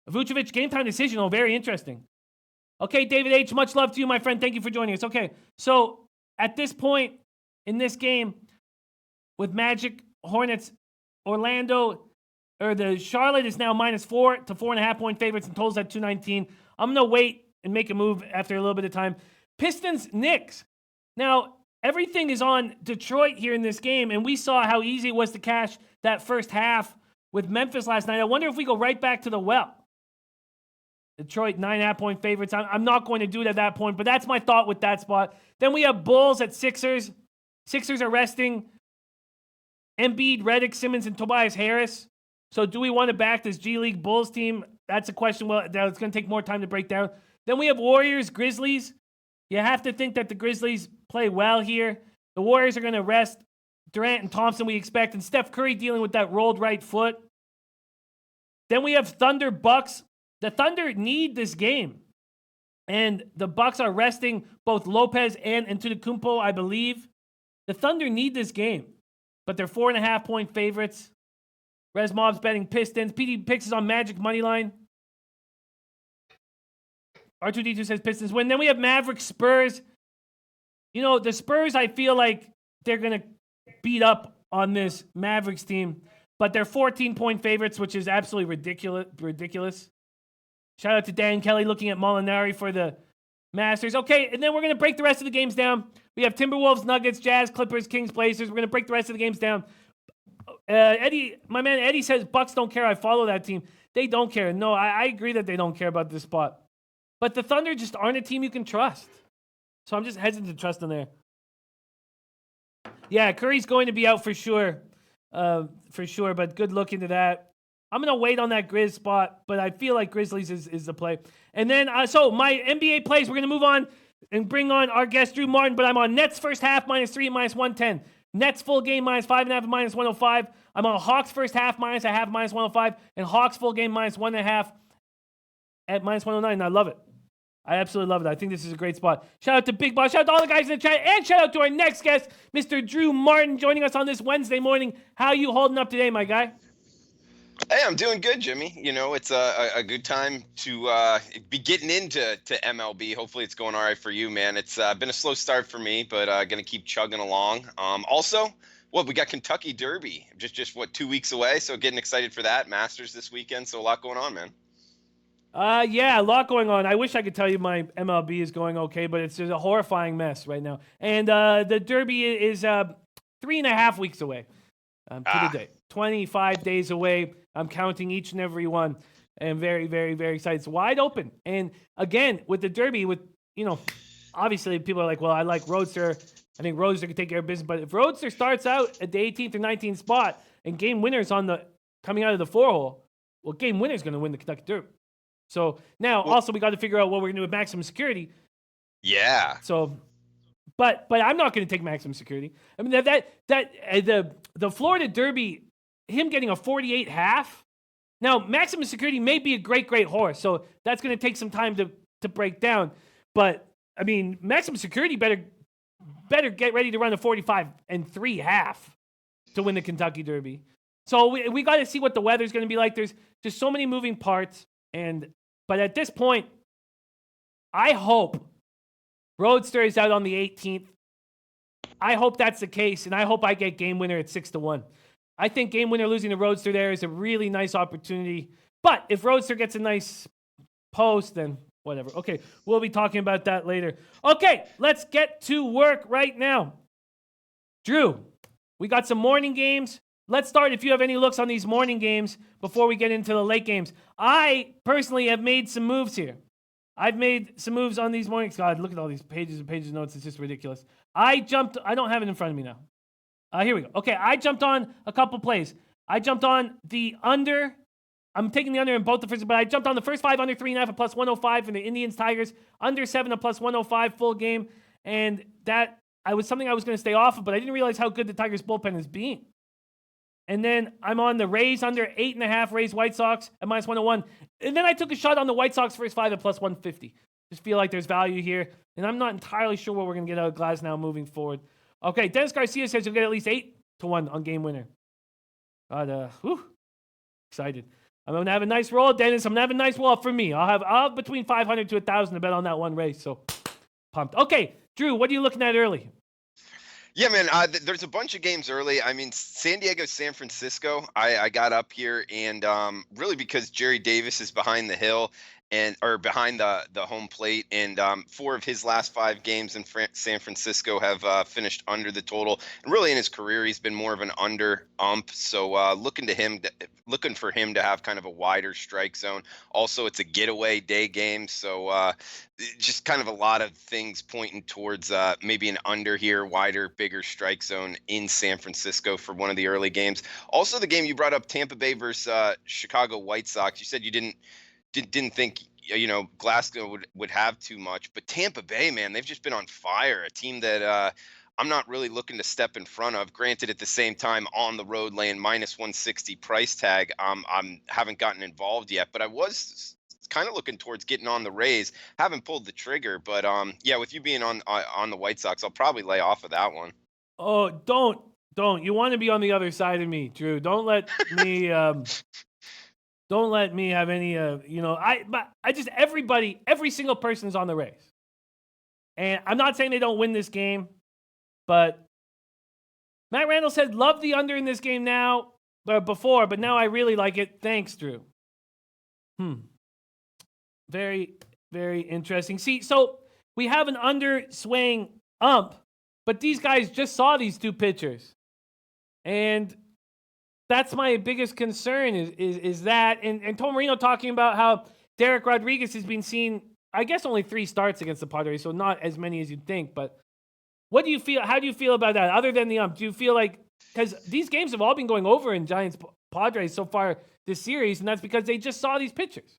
Vucevic, game time decision. Oh, very interesting. Okay, David H., much love to you, my friend. Thank you for joining us. Okay, so at this point in this game, with Magic, Hornets, the Charlotte is now -4 to 4.5 point favorites and totals at 219. I'm going to wait and make a move after a little bit of time. Pistons, Knicks. Now, everything is on Detroit here in this game, and we saw how easy it was to cash that first half with Memphis last night. I wonder if we go right back to the well. Detroit, 9.5 point favorites. I'm not going to do it at that point, but that's my thought with that spot. Then we have Bulls at Sixers. Sixers are resting Embiid, Redick, Simmons, and Tobias Harris. So do we want to back this G League Bulls team? That's a question that's going to take more time to break down. Then we have Warriors, Grizzlies. You have to think that the Grizzlies play well here. The Warriors are going to rest Durant and Thompson, we expect, and Steph Curry dealing with that rolled right foot. Then we have Thunder, Bucks. The Thunder need this game. And the Bucks are resting both Lopez and Antetokounmpo, I believe. The Thunder need this game, but they're 4.5 point favorites. Res Mob's betting Pistons. PD Picks is on Magic moneyline. R2D2 says Pistons win. Then we have Mavericks, Spurs. The Spurs, I feel like they're going to beat up on this Mavericks team, but they're 14-point favorites, which is absolutely ridiculous. Shout out to Dan Kelly looking at Molinari for the Masters. Okay, and then we're going to break the rest of the games down. We have Timberwolves, Nuggets, Jazz, Clippers, Kings, Blazers. We're going to break the rest of the games down. My man Eddie says Bucks don't care. I follow that team. They don't care. No, I agree that they don't care about this spot. But the Thunder just aren't a team you can trust. So I'm just hesitant to trust them there. Yeah, Curry's going to be out for sure. But good look into that. I'm going to wait on that Grizz spot, but I feel like Grizzlies is the play. And then, so my NBA plays, we're going to move on and bring on our guest, Drew Martin, but I'm on Nets first half, -3 and -110. Nets full game, -5.5 and -105. I'm on Hawks first half, -0.5, -105. And Hawks full game, -1.5 at -109. I love it. I absolutely love it. I think this is a great spot. Shout out to Big Boss. Shout out to all the guys in the chat. And shout out to our next guest, Mr. Drew Martin, joining us on this Wednesday morning. How you holding up today, my guy? Hey, I'm doing good, Jimmy. You know, it's a good time to be getting into MLB. Hopefully, it's going all right for you, man. It's been a slow start for me, but gonna keep chugging along. Also, what we got Kentucky Derby, just what 2 weeks away, so getting excited for that. Masters this weekend, so a lot going on, man. Yeah, a lot going on. I wish I could tell you my MLB is going okay, but it's just a horrifying mess right now. And the Derby is 3.5 weeks away to the Ah, day. 25 days away. I'm counting each and every one. And very, very, very excited. It's wide open. And again, with the Derby, obviously people are like, well, I like Roadster. I think Roadster can take care of business. But if Roadster starts out at the 18th or 19th spot and game winner's coming out of the 4-hole, well, game winner's going to win the Kentucky Derby. So now well, also we got to figure out what we're going to do with maximum security. yeah. So, but I'm not going to take maximum security. I mean the Florida Derby, him getting a 48 half. Now maximum security may be a great horse, so that's going to take some time to break down. But I mean maximum security better get ready to run a 45 and 3 half to win the Kentucky Derby. So we got to see what the weather's going to be like. There's just so many moving parts. But at this point, I hope Roadster is out on the 18th. I hope that's the case, and I hope I get game winner at 6-1. I think game winner losing to Roadster there is a really nice opportunity. But if Roadster gets a nice post, then whatever. Okay, we'll be talking about that later. Okay, let's get to work right now. Drew, we got some morning games. Let's start if you have any looks on these morning games before we get into the late games. I personally have made some moves here. I've made some moves on these mornings. God, look at all these pages and pages of notes. It's just ridiculous. I don't have it in front of me now. Here we go. Okay, I jumped on a couple plays. I jumped on the under. I'm taking the under in both the first, but I jumped on the first 5 under 3.5 at plus 105 from the Indians Tigers, under 7 at plus 105 full game. And that was something I was going to stay off of, but I didn't realize how good the Tigers bullpen is being. And then I'm on the Rays under 8.5, Rays White Sox at minus 101. And then I took a shot on the White Sox first 5 at plus 150. Just feel like there's value here. And I'm not entirely sure what we're going to get out of Glasnow moving forward. Okay, Dennis Garcia says he'll get at least 8-1 on game winner. Excited. I'm going to have a nice roll, Dennis. I'm going to have a nice roll for me. I'll have between 500 to 1,000 to bet on that one race. So pumped. Okay, Drew, what are you looking at early? Yeah, man. There's a bunch of games early. I mean, San Diego, San Francisco. I got up here, and really because Jerry Davis is behind the hill or behind the home plate, and 4 of his last 5 games in San Francisco have finished under the total. And really, in his career, he's been more of an under ump. So looking for him to have kind of a wider strike zone. Also, it's a getaway day game, so just kind of a lot of things pointing towards maybe an under here, wider, bigger strike zone in San Francisco for one of the early games. Also, the game you brought up, Tampa Bay versus Chicago White Sox. You said you didn't think Glasgow would have too much, but Tampa Bay, man, they've just been on fire. A team that I'm not really looking to step in front of. Granted, at the same time, on the road laying minus 160 price tag. I'm haven't gotten involved yet, but I was kind of looking towards getting on the Rays. Haven't pulled the trigger, but yeah, with you being on the White Sox, I'll probably lay off of that one. Oh, don't. You want to be on the other side of me, Drew. Don't let me don't let me have any every single person's on the Rays. And I'm not saying they don't win this game, but Matt Randall said love the under in this game now, before, but now I really like it. Thanks, Drew. Very, very interesting. See, so we have an under swaying ump, but these guys just saw these 2 pitchers. And that's my biggest concern is that. And Tom Marino talking about how Derek Rodriguez has been seen, I guess, only 3 starts against the Padres, so not as many as you'd think. But what do you feel? How do you feel about that? Other than the ump, do you feel like, because these games have all been going over in Giants Padres so far this series, and that's because they just saw these pitchers.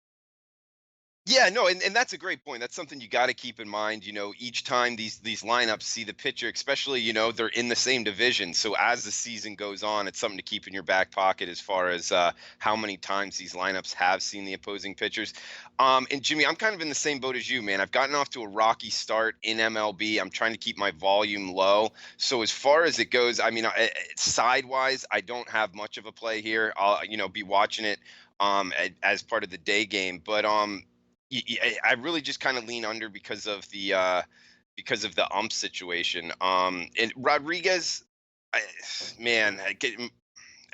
Yeah, no, and that's a great point. That's something you got to keep in mind. Each time these lineups see the pitcher, especially they're in the same division. So as the season goes on, it's something to keep in your back pocket as far as how many times these lineups have seen the opposing pitchers. And Jimmy, I'm kind of in the same boat as you, man. I've gotten off to a rocky start in MLB. I'm trying to keep my volume low. So as far as it goes, I mean, sidewise, I don't have much of a play here. I'll be watching it as part of the day game, but I really just kind of lean under because of the ump situation. And Rodriguez, I, man,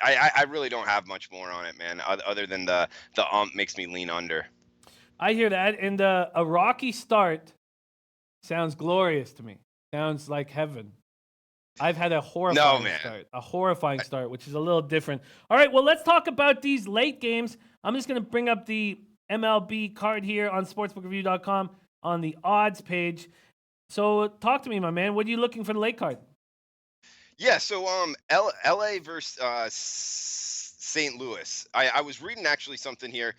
I really don't have much more on it, man. Other than the ump makes me lean under. I hear that, and a rocky start sounds glorious to me. Sounds like heaven. I've had a No, horrifying start, which is a little different. All right, well, let's talk about these late games. I'm just going to bring up the MLB card here on sportsbookreview.com on the odds page. So talk to me, my man. What are you looking for the late card? Yeah, so LA versus St. Louis. I was reading actually something here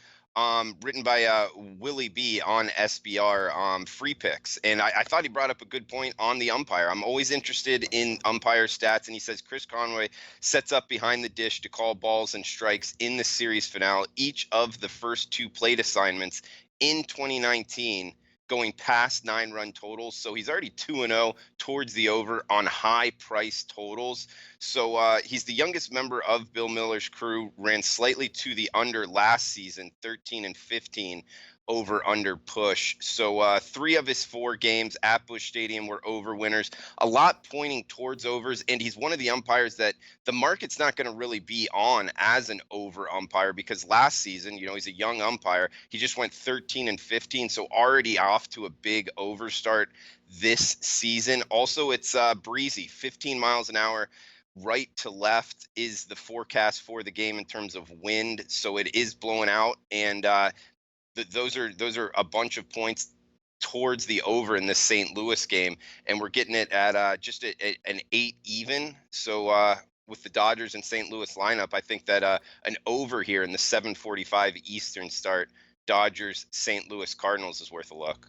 written by Willie B on SBR free picks, and I thought he brought up a good point on the umpire. I'm always interested in umpire stats, and he says Chris Conway sets up behind the dish to call balls and strikes in the series finale each of the first two plate assignments in 2019, going past 9-run totals. So he's already 2-0 towards the over on high price totals. So he's the youngest member of Bill Miller's crew, ran slightly to the under last season, 13-15 over under push. So 3 of his 4 games at Busch Stadium were over winners, a lot pointing towards overs. And he's one of the umpires that the market's not going to really be on as an over umpire, because last season, he's a young umpire. He just went 13-15. So already off to a big over start this season. Also, it's breezy, 15 miles an hour. Right to left is the forecast for the game in terms of wind. So it is blowing out. And those are a bunch of points towards the over in this St. Louis game, and we're getting it at just an 8 even. So with the Dodgers and St. Louis lineup, I think that an over here in the 7:45 Eastern start, Dodgers St. Louis Cardinals, is worth a look.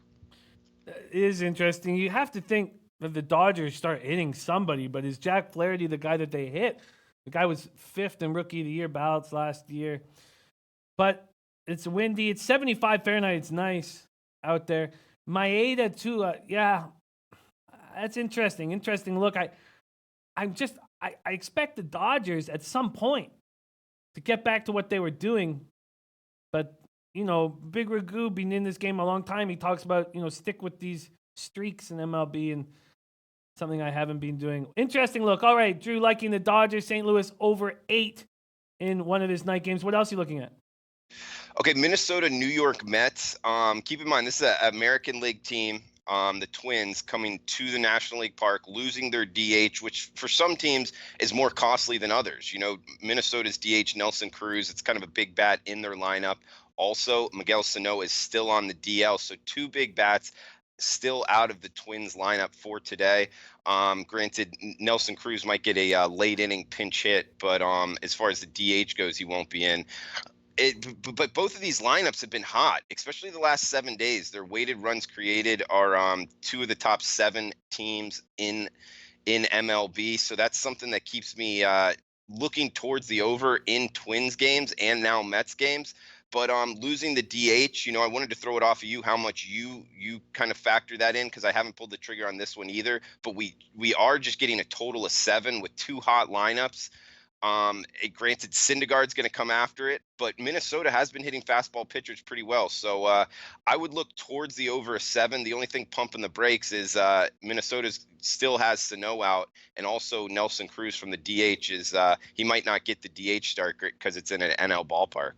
It is interesting. You have to think that the Dodgers start hitting somebody, but is Jack Flaherty the guy that they hit? The guy was 5th in Rookie of the Year ballots last year, but it's windy. It's 75 Fahrenheit. It's nice out there. Maeda too. Yeah, that's interesting. Interesting look. I expect the Dodgers at some point to get back to what they were doing, but Big Ragu being in this game a long time, he talks about stick with these streaks in MLB, and something I haven't been doing. Interesting look. All right, Drew liking the Dodgers, St. Louis over 8 in one of his night games. What else are you looking at? Okay, Minnesota, New York Mets. Keep in mind, this is an American League team. The Twins coming to the National League Park, losing their DH, which for some teams is more costly than others. Minnesota's DH, Nelson Cruz, it's kind of a big bat in their lineup. Also, Miguel Sano is still on the DL, so 2 big bats still out of the Twins lineup for today. Granted, Nelson Cruz might get a late inning pinch hit, but as far as the DH goes, he won't be in. But both of these lineups have been hot, especially the last 7 days. Their weighted runs created are 2 of the top 7 teams in MLB. So that's something that keeps me looking towards the over in Twins games and now Mets games. But losing the DH, I wanted to throw it off of you how much you kind of factor that in, because I haven't pulled the trigger on this one either. But we are just getting a total of 7 with 2 hot lineups. Granted, Syndergaard's going to come after it, but Minnesota has been hitting fastball pitchers pretty well. So I would look towards the over a 7. The only thing pumping the brakes is Minnesota still has Sano out, and also Nelson Cruz from the DH is he might not get the DH start because it's in an NL ballpark.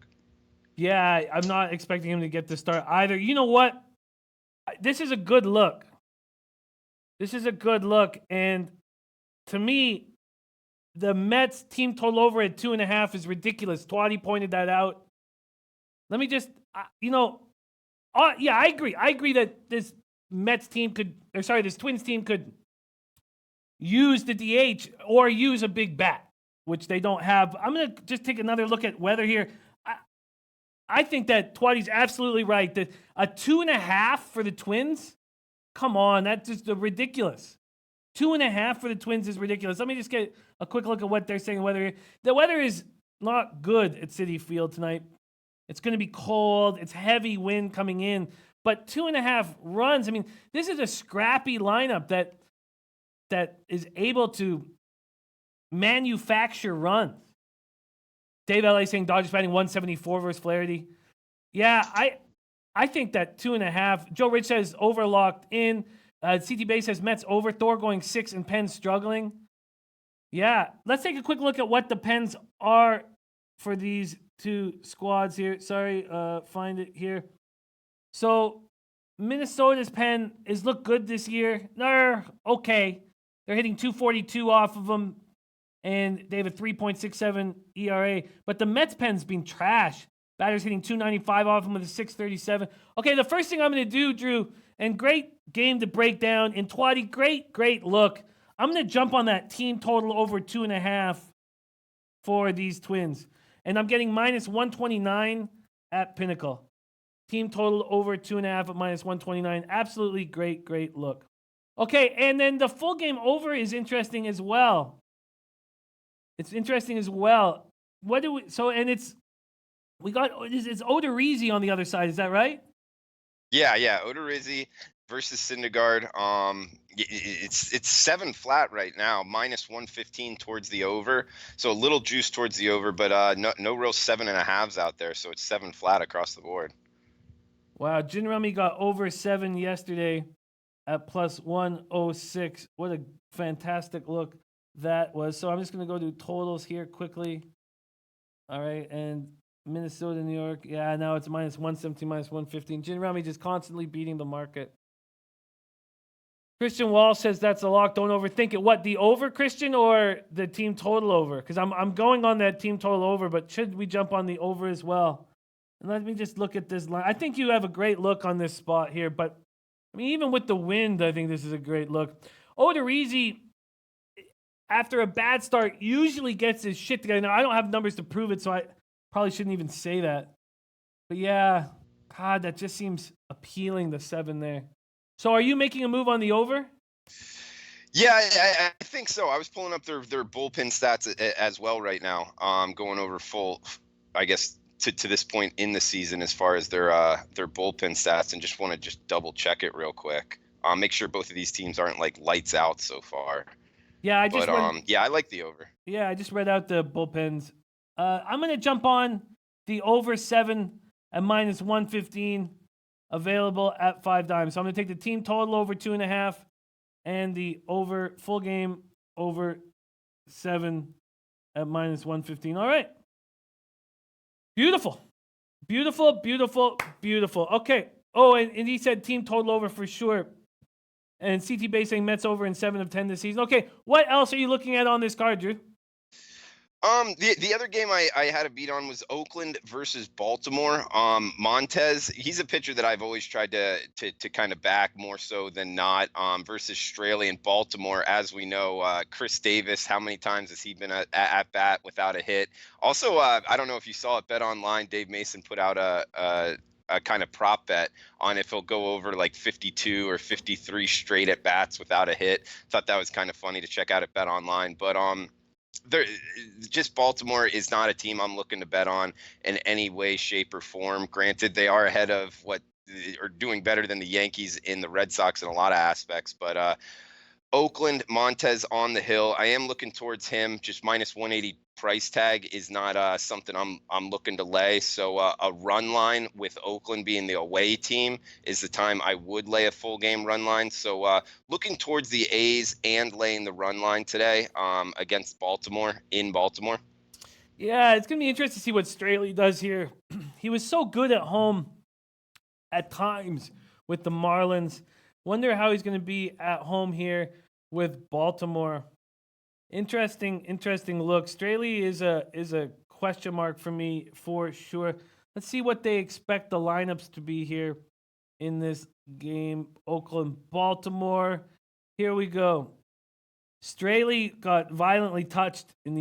Yeah, I'm not expecting him to get the start either. You know what? This is a good look. And to me, the Mets team total over at 2.5 is ridiculous. Twatty pointed that out. Let me just, I agree. I agree that this Twins team could use the DH or use a big bat, which they don't have. I'm going to just take another look at weather here. I think that Twatty's absolutely right. That a 2.5 for the Twins. Come on, that's just ridiculous. 2.5 for the Twins is ridiculous. Let me just get a quick look at what they're saying. The weather is not good at Citi Field tonight. It's going to be cold. It's heavy wind coming in. But 2.5 runs. I mean, this is a scrappy lineup that is able to manufacture runs. Dave LA saying Dodgers batting 174 versus Flaherty. Yeah, I think that 2.5. Joe Rich says overlocked in. CT Bay says Mets over. Thor going 6 and Pens struggling. Yeah, let's take a quick look at what the Pens are for these two squads here. Sorry, find it here. So Minnesota's pen is looked good this year. They're okay. They're hitting 242 off of them, and they have a 3.67 ERA. But the Mets pen's been trash. Batters hitting 295 off them with a 637. Okay, the first thing I'm going to do, Drew, and great game to break down. And Twatty, great look. I'm going to jump on that team total over 2.5 for these Twins. And I'm getting minus 129 at Pinnacle. Team total over 2.5 at minus 129. Absolutely great look. Okay, and then the full game over is interesting as well. It's interesting as well. What do we? So and it's Odorizzi on the other side. Is that right? Yeah, Odorizzi versus Syndergaard. It's 7 flat right now, minus 115 towards the over. So a little juice towards the over, but no real 7.5s out there. So it's 7 flat across the board. Wow, Jin Rummy got over 7 yesterday at plus 106. What a fantastic look that was. So I'm just going to go to totals here quickly. All right, and Minnesota, New York. Yeah, now it's minus 117, minus 115. Jin Rummy just constantly beating the market. Christian Wall says that's a lock. Don't overthink it. What, the over, Christian, or the team total over? Because I'm going on that team total over, but should we jump on the over as well? And let me just look at this line. I think you have a great look on this spot here, but I mean, even with the wind, I think this is a great look. Odorizzi, after a bad start, usually gets his shit together. Now, I don't have numbers to prove it, so I probably shouldn't even say that. But yeah, God, that just seems appealing, the 7 there. So are you making a move on the over? Yeah, I think so. I was pulling up their bullpen stats as well right now. Going over full, I guess, to this point in the season as far as their bullpen stats, and just want to double check it real quick. Make sure both of these teams aren't like lights out so far. Yeah, I like the over. Yeah, I just read out the bullpens. I'm going to jump on the over 7 at minus 115, available at 5 dimes. So I'm going to take the team total over 2.5 and the over full game over 7 at minus 115. All right. Beautiful. Okay. Oh, and he said team total over for sure. And CT Bay saying Mets over in 7 of 10 this season. Okay, what else are you looking at on this card, Drew? The other game I had a beat on was Oakland versus Baltimore. Montez, he's a pitcher that I've always tried to kind of back more so than not. Versus Straley and Baltimore, as we know, Chris Davis, how many times has he been at bat without a hit? Also, I don't know if you saw it, Bet Online, Dave Mason put out a kind of prop bet on if he'll go over like 52 or 53 straight at bats without a hit. Thought that was kind of funny to check out at Bet Online, but just Baltimore is not a team I'm looking to bet on in any way, shape, or form. Granted, they are ahead of or doing better than the Yankees in the Red Sox in a lot of aspects, but Oakland, Montez on the hill. I am looking towards him. Just minus 180 price tag is not something I'm looking to lay. So a run line with Oakland being the away team is the time I would lay a full game run line. So looking towards the A's and laying the run line today against Baltimore in Baltimore. Yeah, it's going to be interesting to see what Straley does here. He was so good at home at times with the Marlins. Wonder how he's going to be at home here with Baltimore. Interesting look. Straley is a question mark for me for sure. Let's see what they expect the lineups to be here in this game. Oakland, Baltimore. Here we go. Straley got violently touched in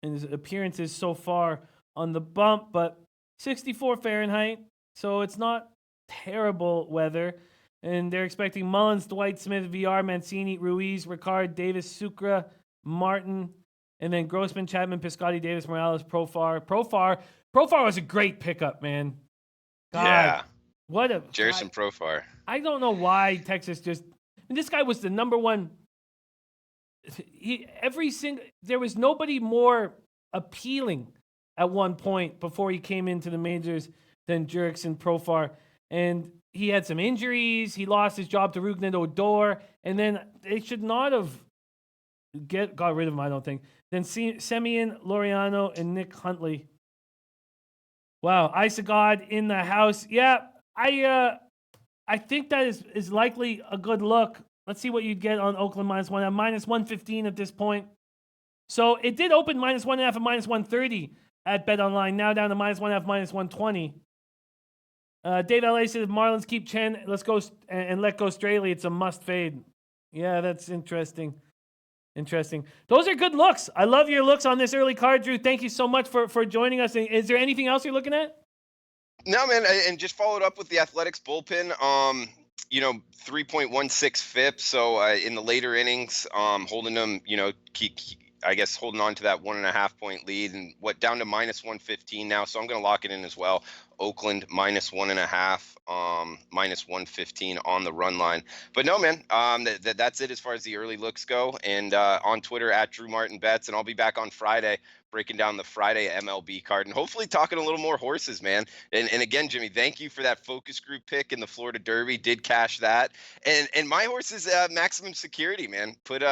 his appearances so far on the bump, but 64 Fahrenheit. So it's not terrible weather. And they're expecting Mullins, Dwight Smith, VR, Mancini, Ruiz, Ricard, Davis, Sucre, Martin, and then Grossman, Chapman, Piscotti, Davis, Morales, Profar. Profar was a great pickup, man. God, Yeah. what a Jerison Profar. I don't know why Texas just. And this guy was the number one. There was nobody more appealing at one point before he came into the majors than Jurickson Profar, and he had some injuries. He lost his job to Rougned Odor, and then they should not have got rid of him, I don't think. Then Semyon Laureano and Nick Huntley. Wow, Ice of God in the house. Yeah, I think that is likely a good look. Let's see what you'd get on Oakland -1 at -115 at this point. So it did open -1.5 at -130 at BetOnline. Now down to -1.5, -120. Dave LA said if Marlins keep Chen, let's go and let go Straley. It's a must fade. Yeah, that's interesting. Interesting. Those are good looks. I love your looks on this early card, Drew. Thank you so much for joining us. Is there anything else you're looking at? No, man, and just followed up with the Athletics bullpen. 3.16 FIP. So in the later innings, holding them, I guess holding on to that 1.5 point lead, and down to -115 now. So I'm going to lock it in as well. Oakland -1.5, -115 on the run line. But no, man, that's it as far as the early looks go. And on Twitter at Drew Martin Bets, and I'll be back on Friday breaking down the Friday MLB card and hopefully talking a little more horses, man. And again, Jimmy, thank you for that focus group pick in the Florida Derby. Did cash that. And my horse is Maximum Security, man. Put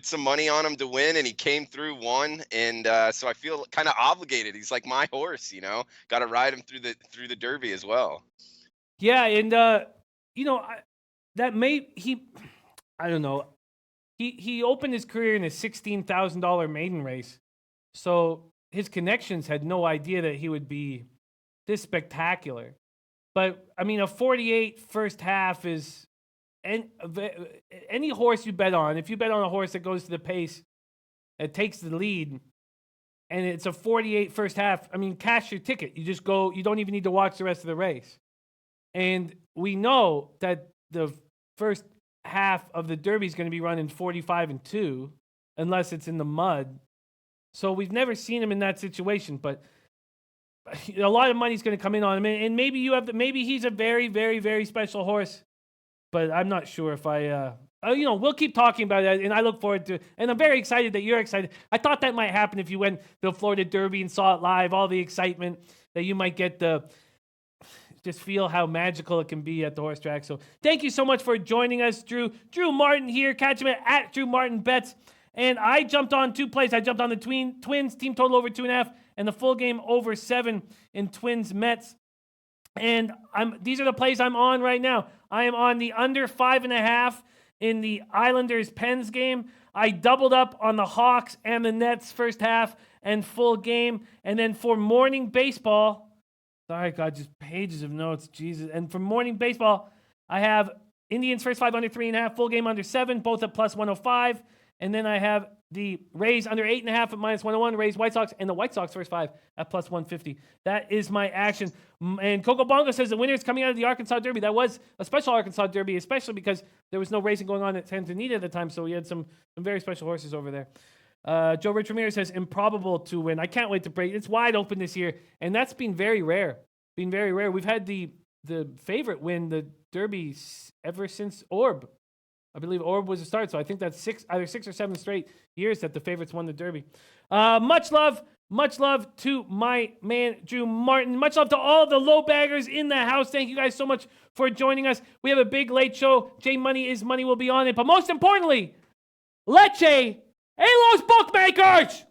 some money on him to win, and he came through, won. And so I feel kind of obligated. He's like my horse, got to ride him through the Derby as well. Yeah, and I don't know. He opened his career in a $16,000 maiden race. So his connections had no idea that he would be this spectacular. But I mean, a 48 first half is any horse you bet on. If you bet on a horse that goes to the pace, that takes the lead, and it's a 48 first half, I mean, cash your ticket. You just go, you don't even need to watch the rest of the race. And we know that the first half of the Derby is going to be running 45-2, unless it's in the mud. So we've never seen him in that situation, but a lot of money's going to come in on him. And maybe maybe he's a very, very, very special horse, but I'm not sure if we'll keep talking about it, and I look forward to it. And I'm very excited that you're excited. I thought that might happen if you went to the Florida Derby and saw it live, all the excitement that you might get just feel how magical it can be at the horse track. So thank you so much for joining us, Drew. Drew Martin here. Catch him at Drew Martin Bets. And I jumped on 2 plays. I jumped on the Twins team total over 2.5 and the full game over 7 in Twins Mets. And these are the plays I'm on right now. I am on the under 5.5 in the Islanders Pens game. I doubled up on the Hawks and the Nets first half and full game. And then for morning baseball, sorry, God, just pages of notes, Jesus. And for morning baseball, I have Indians first 5 under 3.5, full game under 7, both at +105. And then I have the Rays under 8.5 at -101, Rays White Sox, and the White Sox first 5 at +150. That is my action. And Coco Bongo says the winner is coming out of the Arkansas Derby. That was a special Arkansas Derby, especially because there was no racing going on at Santa Anita at the time, so we had some very special horses over there. Joe Rich Ramirez says improbable to win. I can't wait to break. It's wide open this year, and that's been very rare. We've had the favorite win the Derby ever since Orb. I believe Orb was a start, so I think that's either 6 or 7 straight years that the favorites won the Derby. Much love to my man, Drew Martin. Much love to all the low baggers in the house. Thank you guys so much for joining us. We have a big late show. J Money is Money will be on it. But most importantly, Leche, hey, los bookmakers!